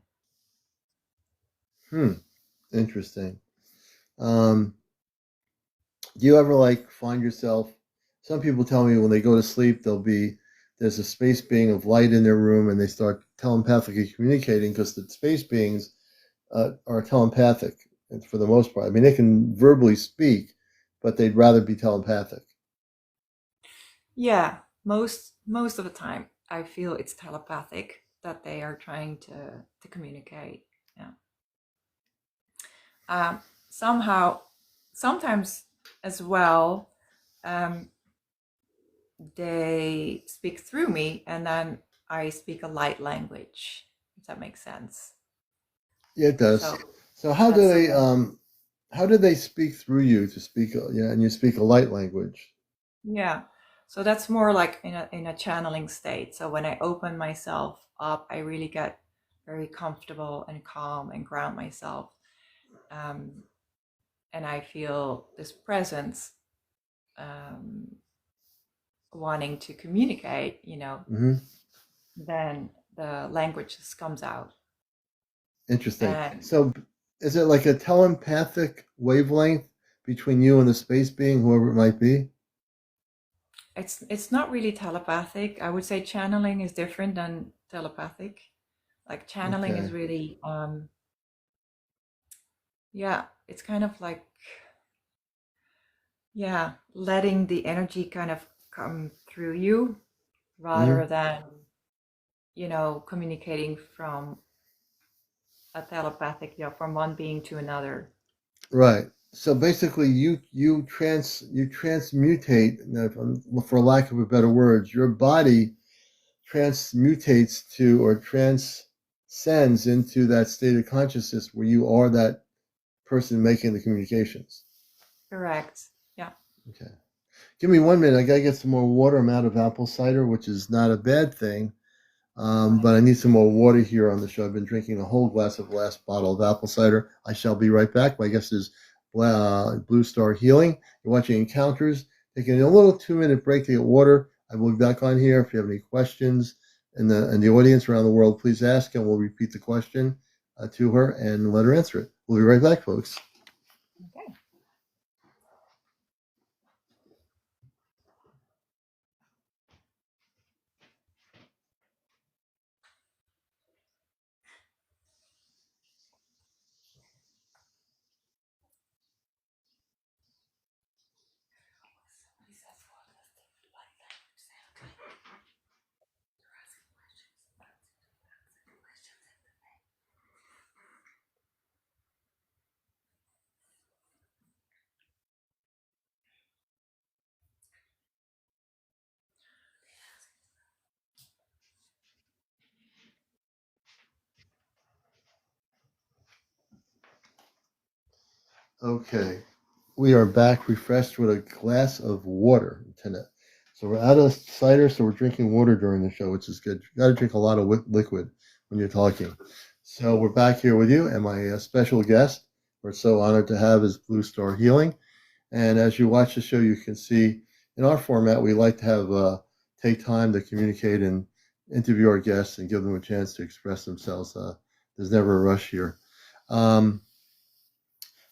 Interesting. Um, do you ever like find yourself? Some people tell me when they go to sleep, there's a space being of light in their room, and they start telepathically communicating because the space beings are telepathic for the most part. I mean, they can verbally speak, but they'd rather be telepathic. Yeah, most of the time I feel it's telepathic that they are trying to communicate. Yeah. Somehow, sometimes as well, um, they speak through me, and then I speak a light language, if that makes sense. Yeah, it does. So So that's the way. how do they speak through you to speak? Yeah, and you speak a light language. Yeah. So that's more like in a channeling state. So when I open myself up, I really get very comfortable and calm and ground myself. Um, and I feel this presence, um, wanting to communicate, Hmm. then the language just comes out. Interesting. And So, is it like a telepathic wavelength between you and the space being, whoever it might be? it's not really telepathic. I would say channeling is different than telepathic. Like channeling is Okay. really, yeah, it's kind of like, yeah, letting the energy kind of come through you rather Hmm. than, communicating from a telepathic, from one being to another. Right. So basically, you transmutate, for lack of a better words, your body transmutates to or transcends into that state of consciousness where you are that person making the communications. Correct. Yeah. Okay. Give me 1 minute. I gotta get some more water. I'm out of apple cider, which is not a bad thing. Right. But I need some more water here on the show. I've been drinking a whole glass of last bottle of apple cider. I shall be right back. My guest is Blue Star Healing. You're watching Encounters. Taking a little 2 minute break to get water. I will be back on here. If you have any questions in the audience around the world, please ask, and we'll repeat the question to her and let her answer it. We'll be right back, folks. Okay. Okay. We are back refreshed with a glass of water tonight. So we're out of cider, so we're drinking water during the show, which is good. You got to drink a lot of liquid when you're talking. So we're back here with you and my special guest. We're so honored to have is Blue Star Healing. And as you watch the show, you can see in our format, we like to have take time to communicate and interview our guests and give them a chance to express themselves. There's never a rush here. Um,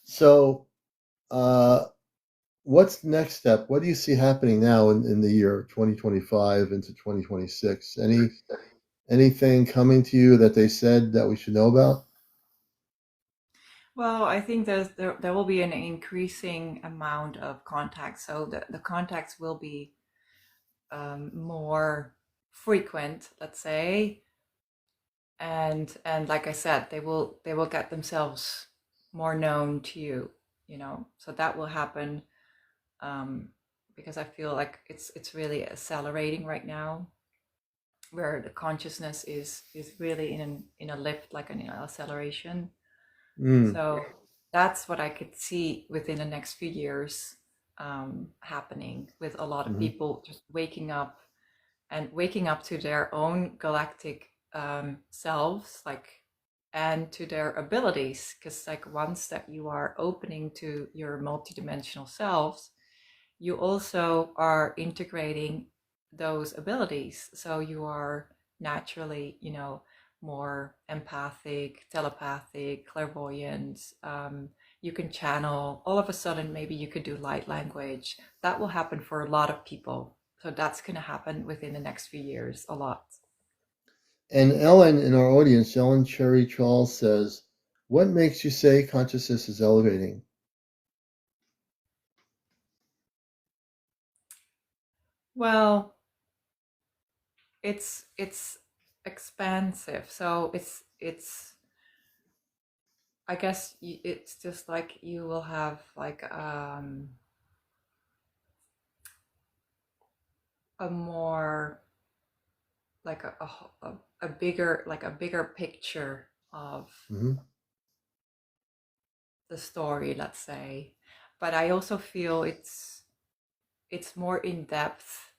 so. Uh, What's the next step? What do you see happening now in the year 2025 into 2026? Anything coming to you that they said that we should know about? Well, I think there will be an increasing amount of contacts, so the contacts will be more frequent, let's say, and like I said, they will get themselves more known to you, you know. So that will happen, because I feel like it's really accelerating right now, where the consciousness is really in a lift, like an acceleration. Mm. So that's what I could see within the next few years, happening with a lot of Hmm. people just waking up and waking up to their own galactic selves, like, and to their abilities. Because like once that you are opening to your multidimensional selves, you also are integrating those abilities. So you are naturally, you know, more empathic, telepathic, clairvoyant. You can channel. All of a sudden, maybe you could do light language. That will happen for a lot of people. So that's going to happen within the next few years a lot. And Ellen in our audience, Ellen Cherry Charles says, "What makes you say consciousness is elevating?" Well, it's expansive. So it's I guess it's just like you will have like a more like a bigger, like a bigger picture of Hmm. the story, let's say. But I also feel it's more in depth,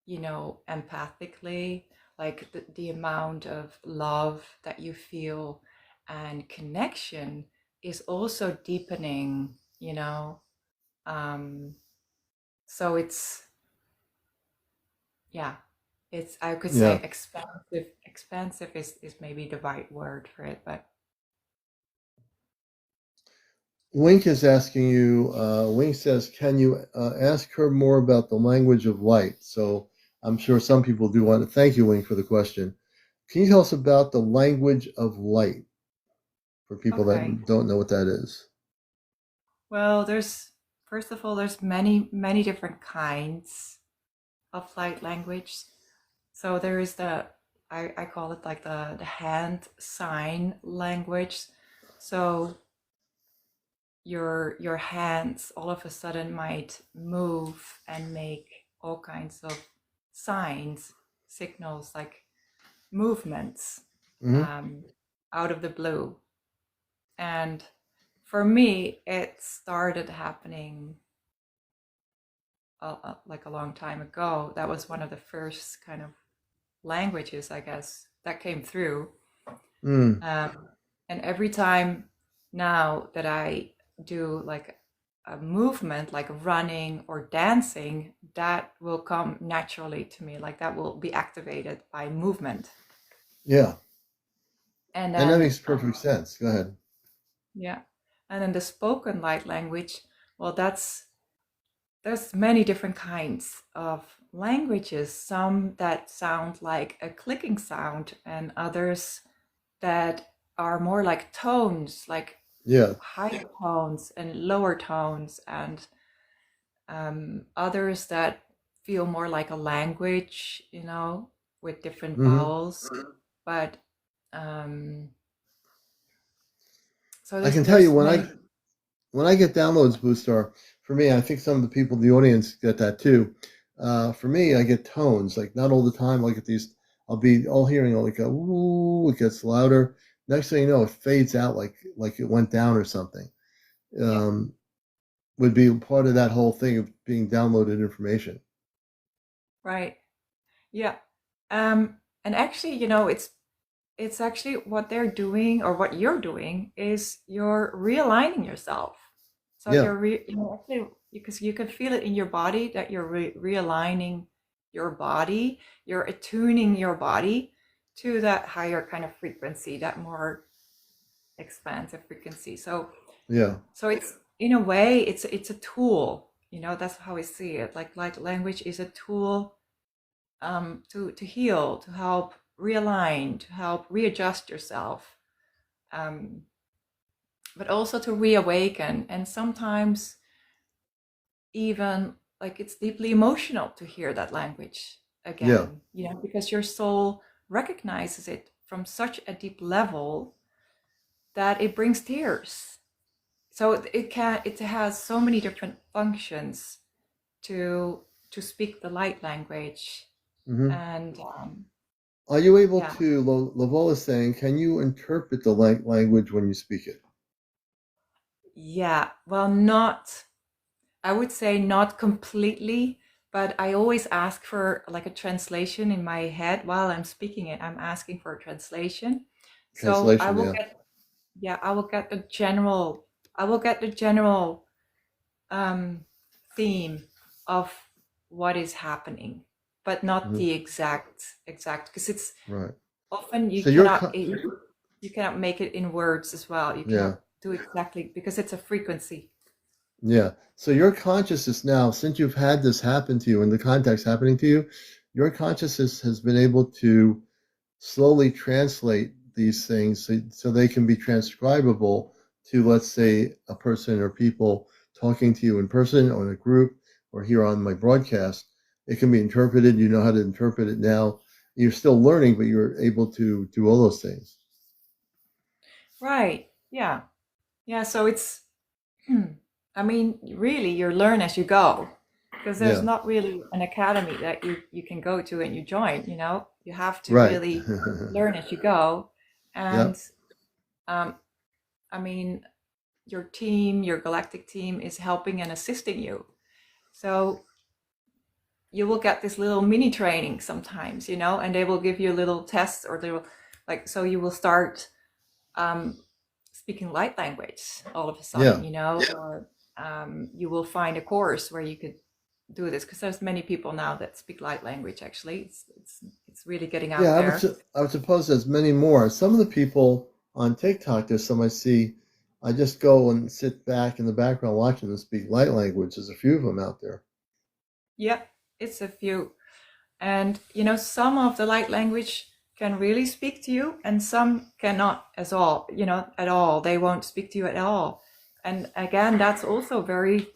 you know, empathically, like the amount of love that you feel and connection is also deepening, you know. um so it's, yeah, it's, I could say Yeah. expansive is maybe the right word for it, but Wink is asking you, Wink says, can you ask her more about the language of light? So I'm sure some people do want to thank you, Wink, for the question. Can you tell us about the language of light for people okay. that don't know what that is? Well, there's, first of all, there's many different kinds of light language. So there is the, I call it like the hand sign language. So your hands all of a sudden might move and make all kinds of signs, signals, like movements, Hmm. um, out of the blue. And for me, it started happening like a long time ago. That was one of the first kind of languages, I guess, that came through. Mm. And every time now that I do like a movement, like running or dancing, that will come naturally to me. Like that will be activated by movement. Yeah. And And that then, makes perfect sense. Go ahead. yeah. And then the spoken light language, well, there's many different kinds of languages. Some that sound like a clicking sound, and others that are more like tones, like Yeah. high tones and lower tones, and others that feel more like a language, you know, with different Hmm. vowels. But um, so I can tell you there's many. when I get downloads, Boostar, for me, I think some of the people in the audience get that too. For me, I get tones, like not all the time. I get these, I'll be all hearing like a ooh, it gets louder. Next thing you know, it fades out like it went down or something. Yeah, Um, would be part of that whole thing of being downloaded information. right. Yeah. And actually, you know, it's actually what they're doing, or what you're doing is you're realigning yourself. So Yeah. you're actually, because you can feel it in your body that you're realigning your body, you're attuning your body to that higher kind of frequency, that more expansive frequency. Yeah. So it's, in a way, it's a tool, you know. That's how I see it. Like light language is a tool, to heal, to help realign, to help readjust yourself. Um, but also to reawaken. And sometimes even like it's deeply emotional to hear that language again, because your soul recognizes it from such a deep level that it brings tears. So it has so many different functions to speak the light language. Mm-hmm. And Are you able yeah. to, Lavola is saying, can you interpret the language when you speak it? Yeah, well, I would say not completely, but I always ask for like a translation in my head while I'm speaking it. I'm asking for a translation. So Translation, yeah. I will get the general theme of what is happening, but not the exact, because it's right. often So you cannot make it in words as well. You cannot do exactly, because it's a frequency. Yeah. So your consciousness now, since you've had this happen to you and the contact's happening to you, your consciousness has been able to slowly translate these things so they can be transcribable to, let's say, a person or people talking to you in person or in a group or here on my broadcast. It can be interpreted. You know how to interpret it now. You're still learning, but you're able to do all those things. Right. Yeah. Yeah. So it's, I mean, really, you learn as you go, because there's Yeah. not really an academy that you can go to and you join. You have to Right. really learn as you go. And Yep. I mean, your team, your galactic team, is helping and assisting you. So you will get this little mini training sometimes, and they will give you little tests, or they will so you will start speaking light language all of a sudden, or you will find a course where you could do this, because there's many people now that speak light language. Actually, it's really getting out Yeah, there. I would suppose there's many more. Some of the people on TikTok, there's some I see, I just go and sit back in the background watching them speak light language. There's a few of them out there. Yeah, it's a few. And some of the light language can really speak to you, and some cannot at all. At all. They won't speak to you at all. And again, that's also very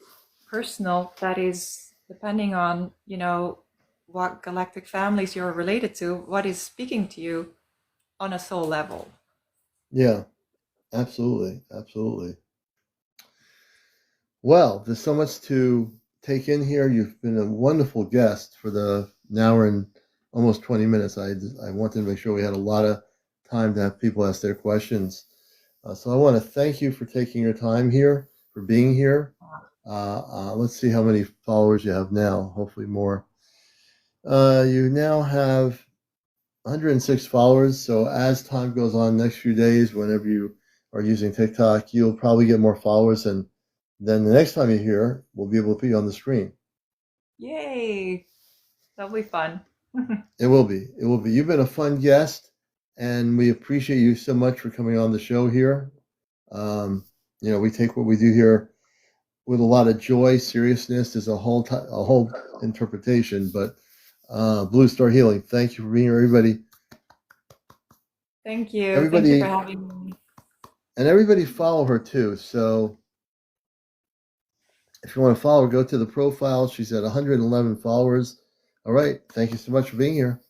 personal. That is depending on what galactic families you're related to, what is speaking to you on a soul level. Yeah, absolutely. Absolutely. Well, there's so much to take in here. You've been a wonderful guest for the an hour and almost 20 minutes. I wanted to make sure we had a lot of time to have people ask their questions. So I want to thank you for taking your time here, for being here. Let's see how many followers you have now. Hopefully more. You now have 106 followers. So as time goes on, next few days, whenever you are using TikTok, you'll probably get more followers, and then the next time you're here, we'll be able to put you on the screen. Yay! That'll be fun. It will be. It will be. You've been a fun guest, and we appreciate you so much for coming on the show here. Um, we take what we do here with a lot of joy. Seriousness is a whole interpretation, but Blue Star Healing, thank you for being here, everybody. Thank you. Thank you for Everybody, having me. and everybody follow her too. So if you want to follow her, go to the profile. She's at 111 followers. All right. Thank you so much for being here.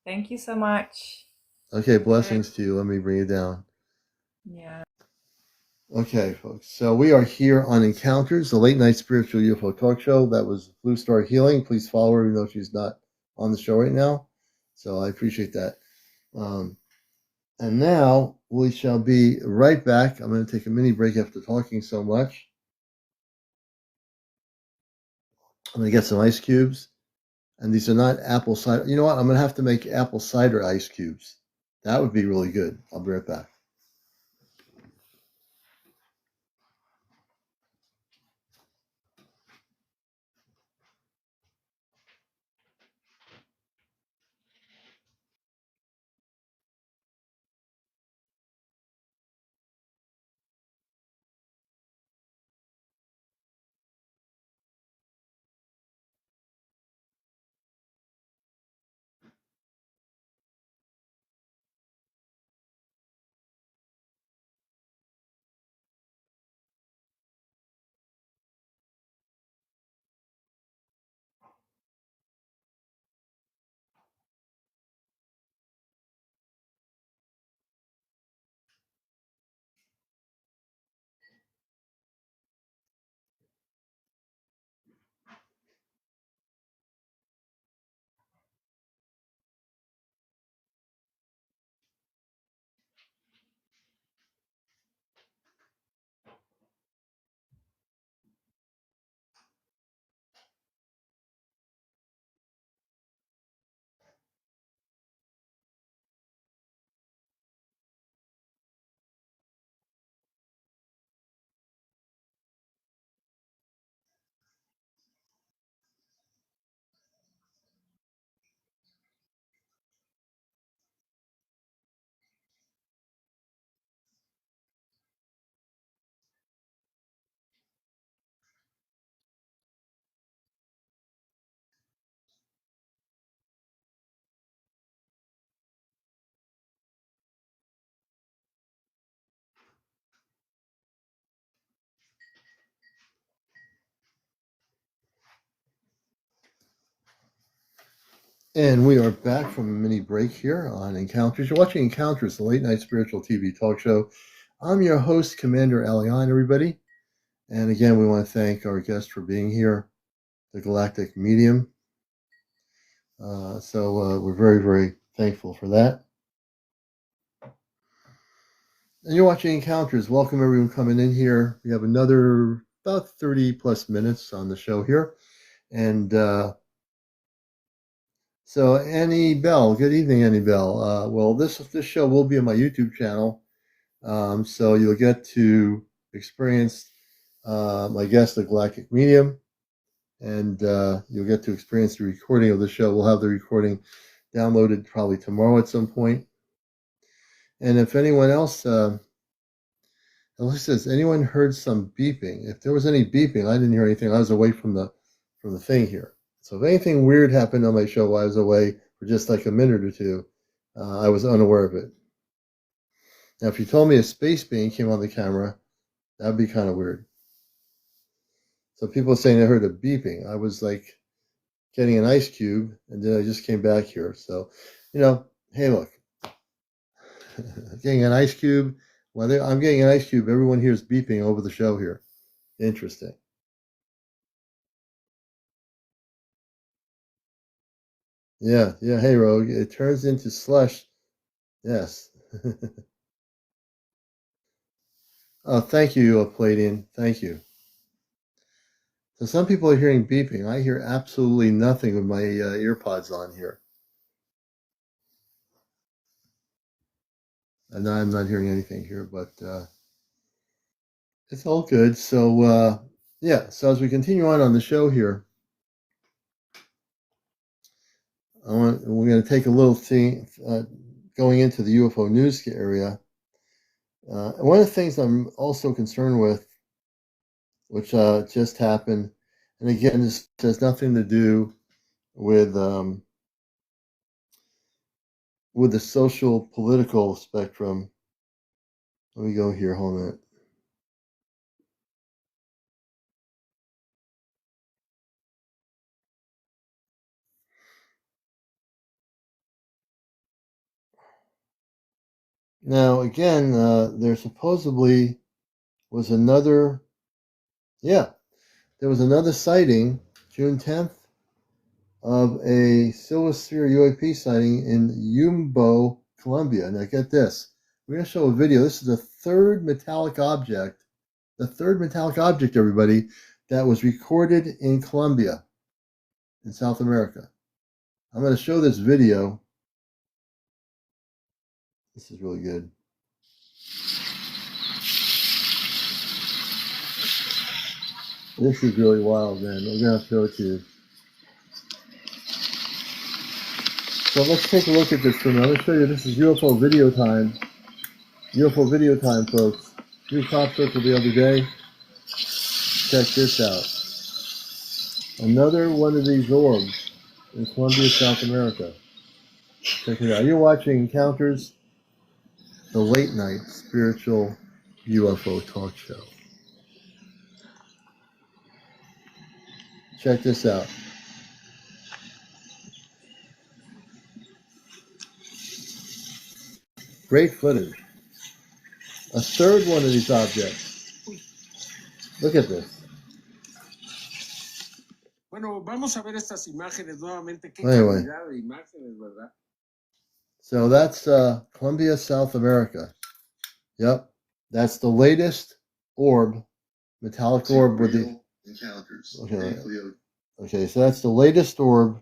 Thank you so much. Okay. Blessings to you. Let me bring you down. Yeah. Okay, folks. So we are here on Encounters, the late night spiritual UFO talk show. That was Blue Star Healing. Please follow her, even though she's not on the show right now. So I appreciate that. And now we shall be right back. I'm going to take a mini break after talking so much. I'm going to get some ice cubes. And these are not apple cider. You know what? I'm going to have to make apple cider ice cubes. That would be really good. I'll be right back. And we are back from a mini break here on Encounters. You're watching Encounters, the late night spiritual TV talk show. I'm your host, CmdrAleon, everybody. And again, we want to thank our guest for being here, the Galactic Medium. So we're very, very thankful for that. And you're watching Encounters. Welcome everyone coming in here. We have another about 30 plus minutes on the show here. And so Annie Bell, good evening, Annie Bell. Well, this show will be on my YouTube channel. So you'll get to experience my guest, the Galactic Medium, and you'll get to experience the recording of the show. We'll have the recording downloaded probably tomorrow at some point. And if anyone else, says anyone heard some beeping? If there was any beeping, I didn't hear anything. I was away from the thing here. So if anything weird happened on my show while I was away for just like a minute or two, I was unaware of it. Now, if you told me a space being came on the camera, that'd be kind of weird. So people are saying they heard a beeping. I was like getting an ice cube, and then I just came back here. So, hey, look, getting an ice cube. Whether I'm getting an ice cube, everyone hears beeping over the show here. Interesting. Yeah. Hey, Rogue, it turns into slush. Yes. Oh, thank you, Palladian. Thank you. So some people are hearing beeping. I hear absolutely nothing with my earpods on here. And I'm not hearing anything here, but it's all good. So, so as we continue on the show here, we're going to take a little thing going into the UFO news area. One of the things I'm also concerned with, which just happened, and again, this has nothing to do with the social political spectrum. Let me go here. Hold on a minute. Now, again, there supposedly was another, there was another sighting, June 10th, of a silver sphere UAP sighting in Yumbo, Colombia. Now, get this. We're going to show a video. This is the third metallic object, everybody, that was recorded in Colombia, in South America. I'm going to show this video. This is really good. This is really wild, man. I'm going to show it to you. So let's take a look at this for a minute. I'm going to show you this is UFO video time. UFO video time, folks. New crop circle the other day. Check this out. Another one of these orbs in Colombia, South America. Check it out. You're watching Encounters, the late night spiritual UFO talk show. Check this out. Great footage. A third one of these objects. Look at this. Bueno, vamos a ver estas imágenes nuevamente. Qué Anyway. calidad de imágenes, ¿verdad? So that's Colombia, South America. Yep. That's the latest orb, metallic orb with the encounters. Okay, so that's the latest orb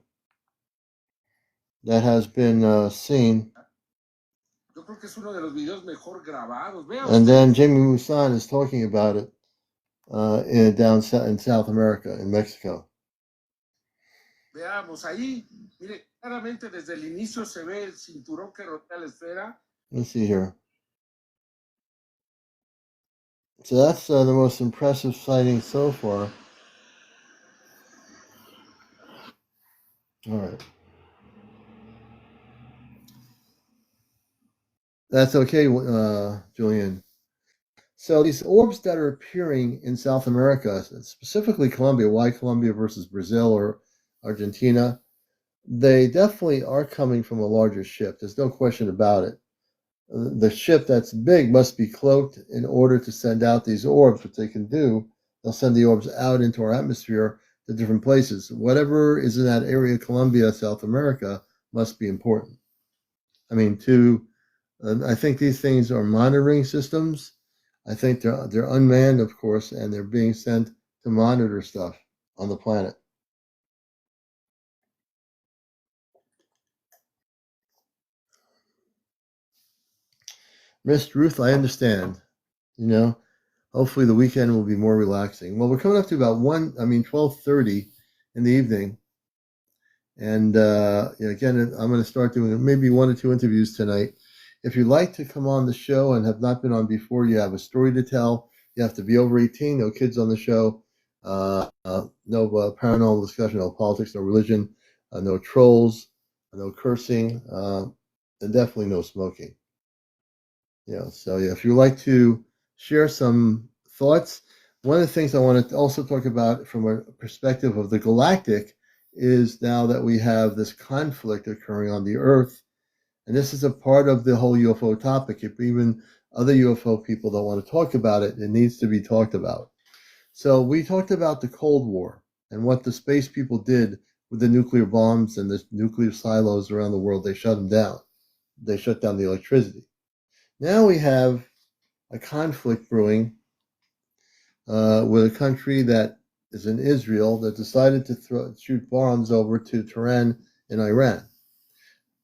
that has been seen. Yo creo que es uno de los videos mejor grabados. And then Jamie Musan is talking about it down in South America, in Mexico. Veamos ahí, mire, claramente desde el inicio se ve el cinturón que rodea la esfera. Let's see here. So that's the most impressive sighting so far. All right. That's okay, Julian. So these orbs that are appearing in South America, specifically Colombia, why Colombia versus Brazil or Argentina? they definitely are coming from a larger ship. There's no question about it. The ship that's big must be cloaked in order to send out these orbs, which they can do. They'll send the orbs out into our atmosphere to different places. Whatever is in that area, Colombia, South America, must be important. I mean, I think these things are monitoring systems. I think they're unmanned, of course, and they're being sent to monitor stuff on the planet. Miss Ruth, I understand. You know, hopefully the weekend will be more relaxing. Well, we're coming up to about 12:30 in the evening. And again, I'm going to start doing maybe 1 or 2 interviews tonight. If you'd like to come on the show and have not been on before, you have a story to tell. You have to be over 18, no kids on the show, no paranormal discussion, no politics, no religion, no trolls, no cursing, and definitely no smoking. So if you'd like to share some thoughts, one of the things I want to also talk about from a perspective of the galactic is now that we have this conflict occurring on the Earth, and this is a part of the whole UFO topic. If even other UFO people don't want to talk about it, it needs to be talked about. So we talked about the Cold War and what the space people did with the nuclear bombs and the nuclear silos around the world. They shut them down. They shut down the electricity. Now we have a conflict brewing with a country that is in Israel that decided to shoot bombs over to Tehran in Iran.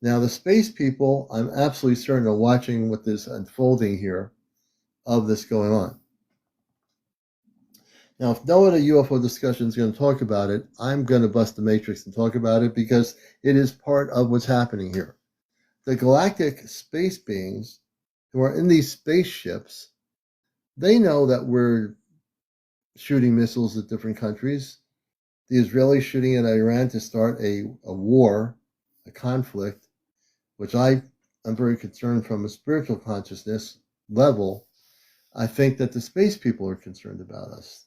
Now, the space people, I'm absolutely certain, are watching what is unfolding here of this going on. Now, if no other UFO discussion is going to talk about it, I'm going to bust the matrix and talk about it because it is part of what's happening here. The galactic space beings who are in these spaceships, they know that we're shooting missiles at different countries. The Israelis shooting at Iran to start a war, a conflict, which I'm very concerned from a spiritual consciousness level. I think that the space people are concerned about us.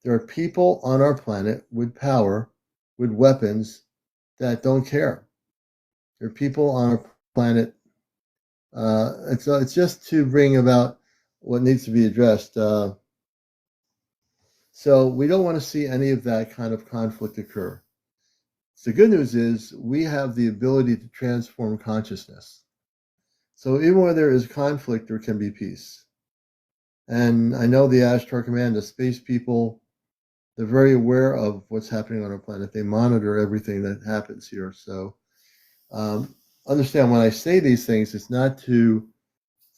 There are people on our planet with power, with weapons, that don't care. There are people on our planet. It's just to bring about what needs to be addressed. So we don't want to see any of that kind of conflict occur. So the good news is we have the ability to transform consciousness. So even where there is conflict, there can be peace. And I know the Ashtar Command, the space people, they're very aware of what's happening on our planet. They monitor everything that happens here. So understand when I say these things, it's not to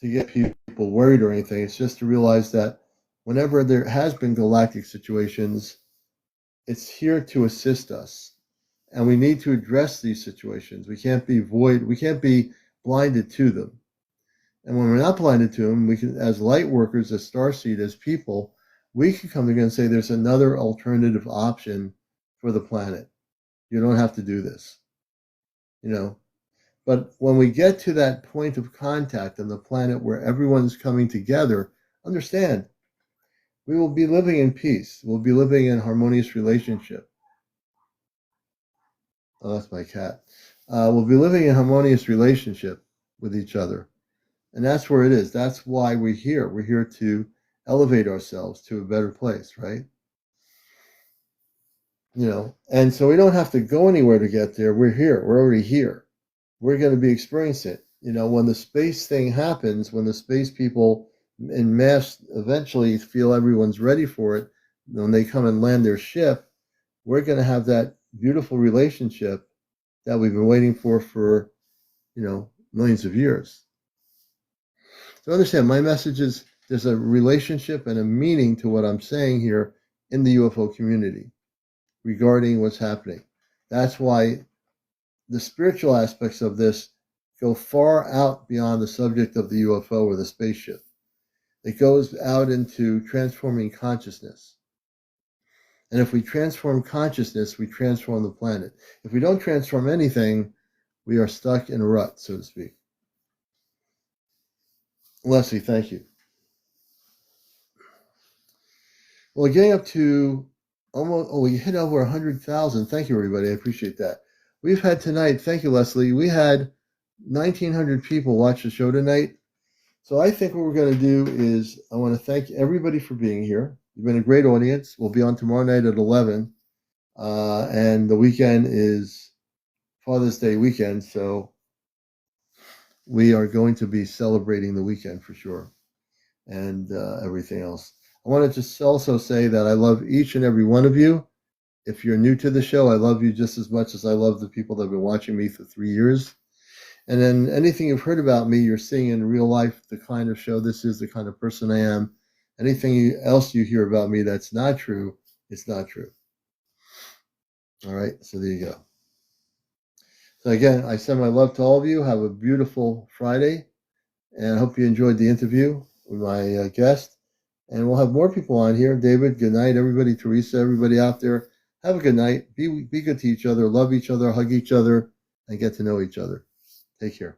get people worried or anything. It's just to realize that whenever there has been galactic situations, it's here to assist us. And we need to address these situations. We can't be blinded to them. And when we're not blinded to them, we can, as light workers, as starseed, as people, we can come together and say there's another alternative option for the planet. You don't have to do this. But when we get to that point of contact on the planet where everyone's coming together, understand, we will be living in peace. We'll be living in harmonious relationship. Oh, that's my cat. We'll be living in harmonious relationship with each other. And that's where it is. That's why we're here. We're here to elevate ourselves to a better place, right? And so we don't have to go anywhere to get there. We're here. We're already here. We're going to be experiencing it. When the space thing happens, when the space people in mass eventually feel everyone's ready for it, when they come and land their ship, we're going to have that beautiful relationship that we've been waiting for millions of years. So understand, my message is there's a relationship and a meaning to what I'm saying here in the UFO community regarding what's happening. That's why the spiritual aspects of this go far out beyond the subject of the UFO or the spaceship. It goes out into transforming consciousness. And if we transform consciousness, we transform the planet. If we don't transform anything, we are stuck in a rut, so to speak. Leslie, thank you. Well, getting up to we hit over 100,000. Thank you, everybody. I appreciate that. we've had tonight, thank you, Leslie, we had 1,900 people watch the show tonight. So I think what we're going to do is I want to thank everybody for being here. You've been a great audience. We'll be on tomorrow night at 11. And the weekend is Father's Day weekend, so we are going to be celebrating the weekend for sure, and everything else. I want to just also say that I love each and every one of you. If you're new to the show, I love you just as much as I love the people that have been watching me for 3 years. And then anything you've heard about me, you're seeing in real life the kind of show this is, the kind of person I am. Anything else you hear about me that's not true, it's not true. All right, so there you go. So again, I send my love to all of you. Have a beautiful Friday, and I hope you enjoyed the interview with my guest. And we'll have more people on here. David, good night, everybody. Teresa, everybody out there. Have a good night. Be good to each other. Love each other. Hug each other. And get to know each other. Take care.